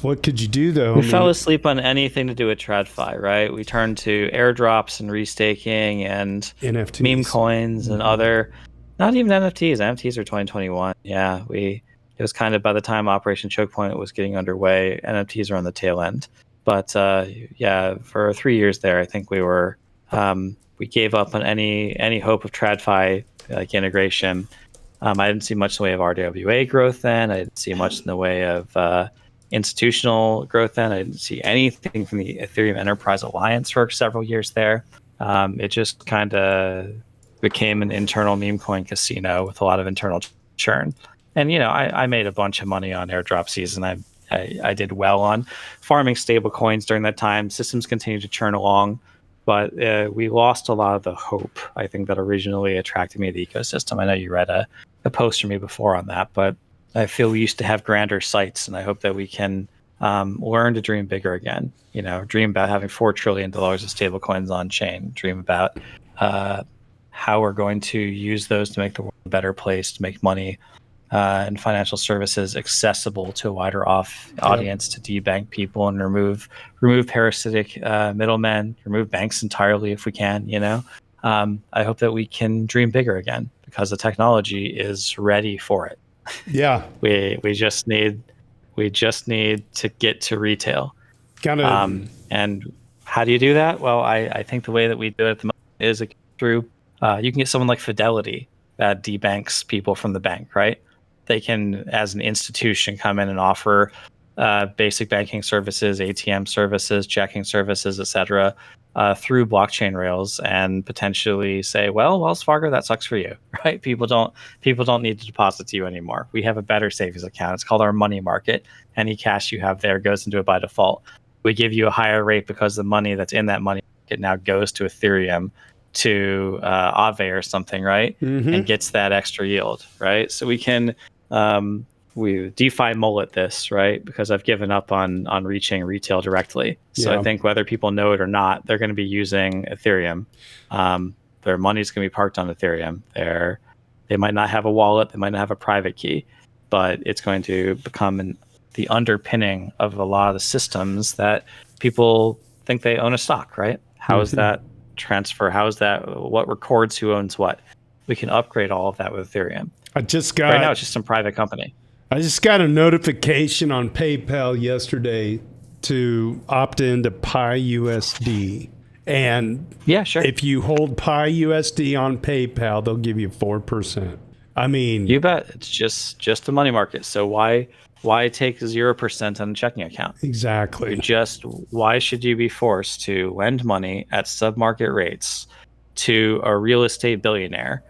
What could you do though? We fell asleep on anything to do with TradFi, right? We turned to airdrops and restaking and NFTs, meme coins, and other. Not even NFTs. NFTs are 2021. Yeah, It was kind of by the time Operation Choke Point was getting underway, NFTs are on the tail end. But for 3 years there, I think we were. We gave up on any hope of TradFi like integration. I didn't see much in the way of RWA growth then. I didn't see much in the way of institutional growth then. I didn't see anything from the Ethereum Enterprise Alliance for several years there. It just kind of became an internal meme coin casino with a lot of internal churn. And I made a bunch of money on airdrop season. I did well on farming stable coins during that time. Systems continued to churn along. But we lost a lot of the hope, I think, that originally attracted me to the ecosystem. I know you read a post from me before on that, but I feel we used to have grander sights, and I hope that we can learn to dream bigger again. Dream about having $4 trillion of stablecoins on chain. Dream about how we're going to use those to make the world a better place, to make money and financial services accessible to a wider audience, to debank people and remove parasitic middlemen, remove banks entirely if we can. I hope that we can dream bigger again, because the technology is ready for it. Yeah, we just need to get to retail. And how do you do that? Well, I think the way that we do it at the moment is through you can get someone like Fidelity that debanks people from the bank, right? They can, as an institution, come in and offer basic banking services, ATM services, checking services, etc., through blockchain rails, and potentially say, "Well, Wells Fargo, that sucks for you, right? People don't need to deposit to you anymore. We have a better savings account. It's called our money market. Any cash you have there goes into it by default. we give you a higher rate because the money that's in that money market now goes to Ethereum, to Aave or something, right? And gets that extra yield, right? So we can we DeFi mullet this, right? Because I've given up on reaching retail directly. So I think whether people know it or not, they're going to be using Ethereum. Their money's going to be parked on Ethereum. They might not have a wallet, they might not have a private key, but it's going to become the underpinning of a lot of the systems that people think they own a stock, right? How is that transfer? How is that? What records who owns what? We can upgrade all of that with Ethereum. Right now, it's just some private company. I just got a notification on PayPal yesterday to opt into PiUSD. And yeah, sure. If you hold PiUSD on PayPal, they'll give you 4%. I mean, you bet. It's just the money market. So why take 0% on a checking account? Exactly. Why should you be forced to lend money at sub-market rates to a real estate billionaire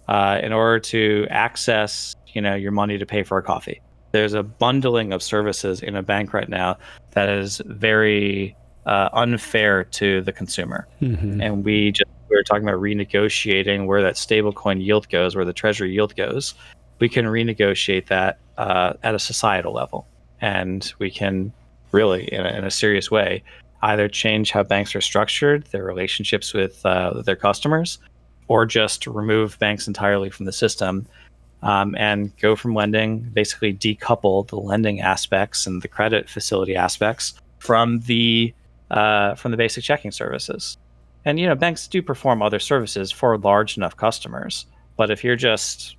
in order to access, your money to pay for a coffee? There's a bundling of services in a bank right now that is very unfair to the consumer. And we were talking about renegotiating where that stablecoin yield goes, where the treasury yield goes. We can renegotiate that at a societal level, and we can really, in a serious way, either change how banks are structured, their relationships with their customers, or just remove banks entirely from the system, and go from lending, basically decouple the lending aspects and the credit facility aspects from the basic checking services. And banks do perform other services for large enough customers, but if you're just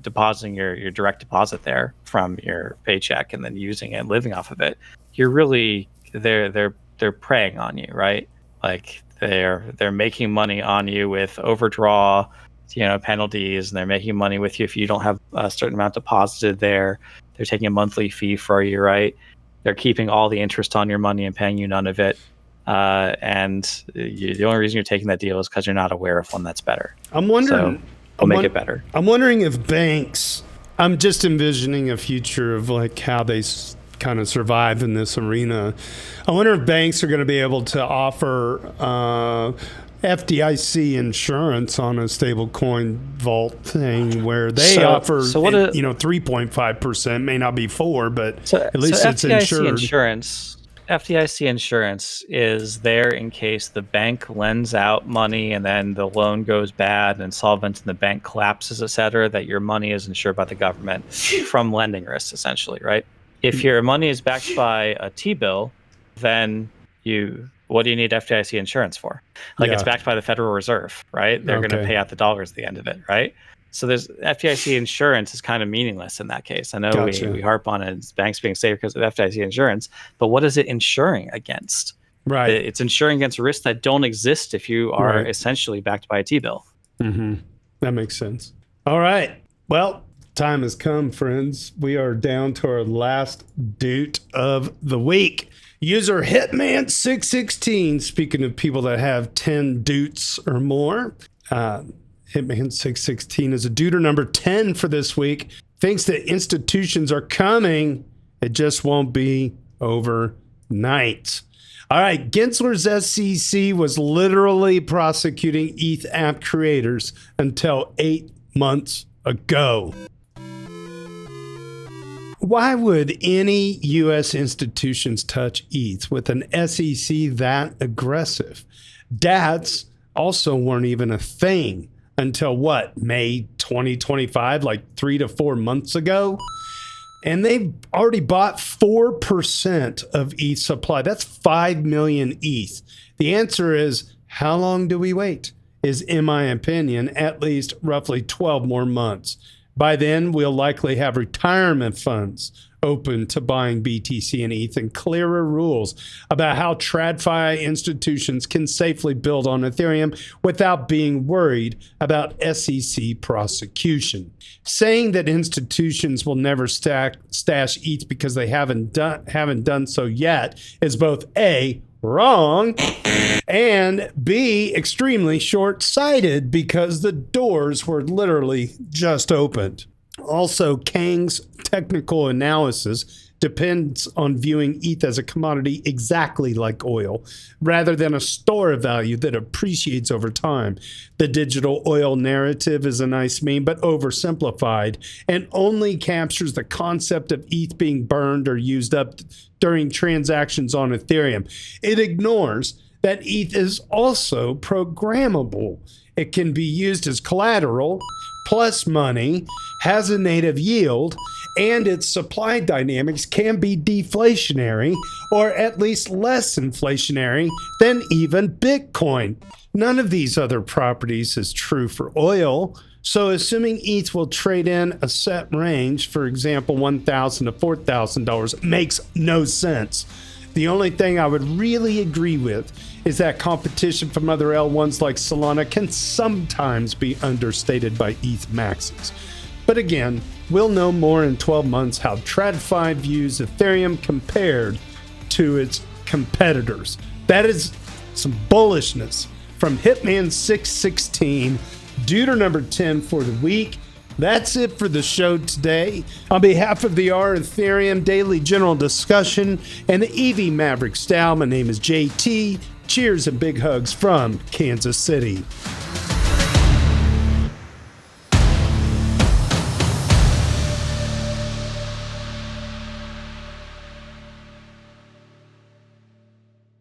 depositing your direct deposit there from your paycheck and then using it and living off of it, you're really they're preying on you, right? Like they're making money on you with overdraw penalties, and they're making money with you if you don't have a certain amount deposited there. They're taking a monthly fee for you, right? They're keeping all the interest on your money and paying you none of it. And the only reason you're taking that deal is because you're not aware of one that's better. I'm wondering. So we'll make it better. I'm wondering if banks. I'm just envisioning a future of like how they kind of survive in this arena. I wonder if banks are going to be able to offer FDIC insurance on a stablecoin vault thing where they offer 3.5%, may not be 4%, but at least it's insured. FDIC insurance is there in case the bank lends out money and then the loan goes bad and insolvent and the bank collapses, etc., that your money is insured by the government from lending risks, essentially, right? If your money is backed by a T-bill, then what do you need FDIC insurance for? It's backed by the Federal Reserve, right? They're going to pay out the dollars at the end of it, right? So there's FDIC insurance is kind of meaningless in that case. I know we harp on it, banks being safe because of FDIC insurance, but what is it insuring against? Right. It's insuring against risks that don't exist if you are essentially backed by a T-bill. That makes sense. All right. Well, time has come, friends. We are down to our last doot of the week. User Hitman616, speaking of people that have 10 doots or more, Hitman616 is a duder number 10 for this week. Thinks that institutions are coming. It just won't be overnight. All right. Gensler's SEC was literally prosecuting ETH app creators until 8 months ago. Why would any U.S. institutions touch ETH with an SEC that aggressive? DATs also weren't even a thing until May 2025, like 3 to 4 months ago. And they've already bought 4% of ETH supply. That's 5 million ETH. The answer is, how long do we wait? Is, in my opinion, at least roughly 12 more months. By then, we'll likely have retirement funds open to buying BTC and ETH and clearer rules about how TradFi institutions can safely build on Ethereum without being worried about SEC prosecution. Saying that institutions will never stash ETH because they haven't done so yet is both A, wrong, and B, extremely short-sighted because the doors were literally just opened. Also, Kang's technical analysis depends on viewing ETH as a commodity exactly like oil, rather than a store of value that appreciates over time. The digital oil narrative is a nice meme, but oversimplified, and only captures the concept of ETH being burned or used up during transactions on Ethereum. It ignores that ETH is also programmable. It can be used as collateral, plus money, has a native yield, and its supply dynamics can be deflationary, or at least less inflationary than even Bitcoin. None of these other properties is true for oil. So assuming ETH will trade in a set range, for example, $1,000 to $4,000, makes no sense. The only thing I would really agree with is that competition from other L1s like Solana can sometimes be understated by ETH maxes. But again, we'll know more in 12 months how TradFi views Ethereum compared to its competitors. That is some bullishness from Hitman616, Duder number 10 for the week. That's it for the show today. On behalf of the R Ethereum Daily General Discussion and the EV Maverick Style, my name is JT. Cheers and big hugs from Kansas City.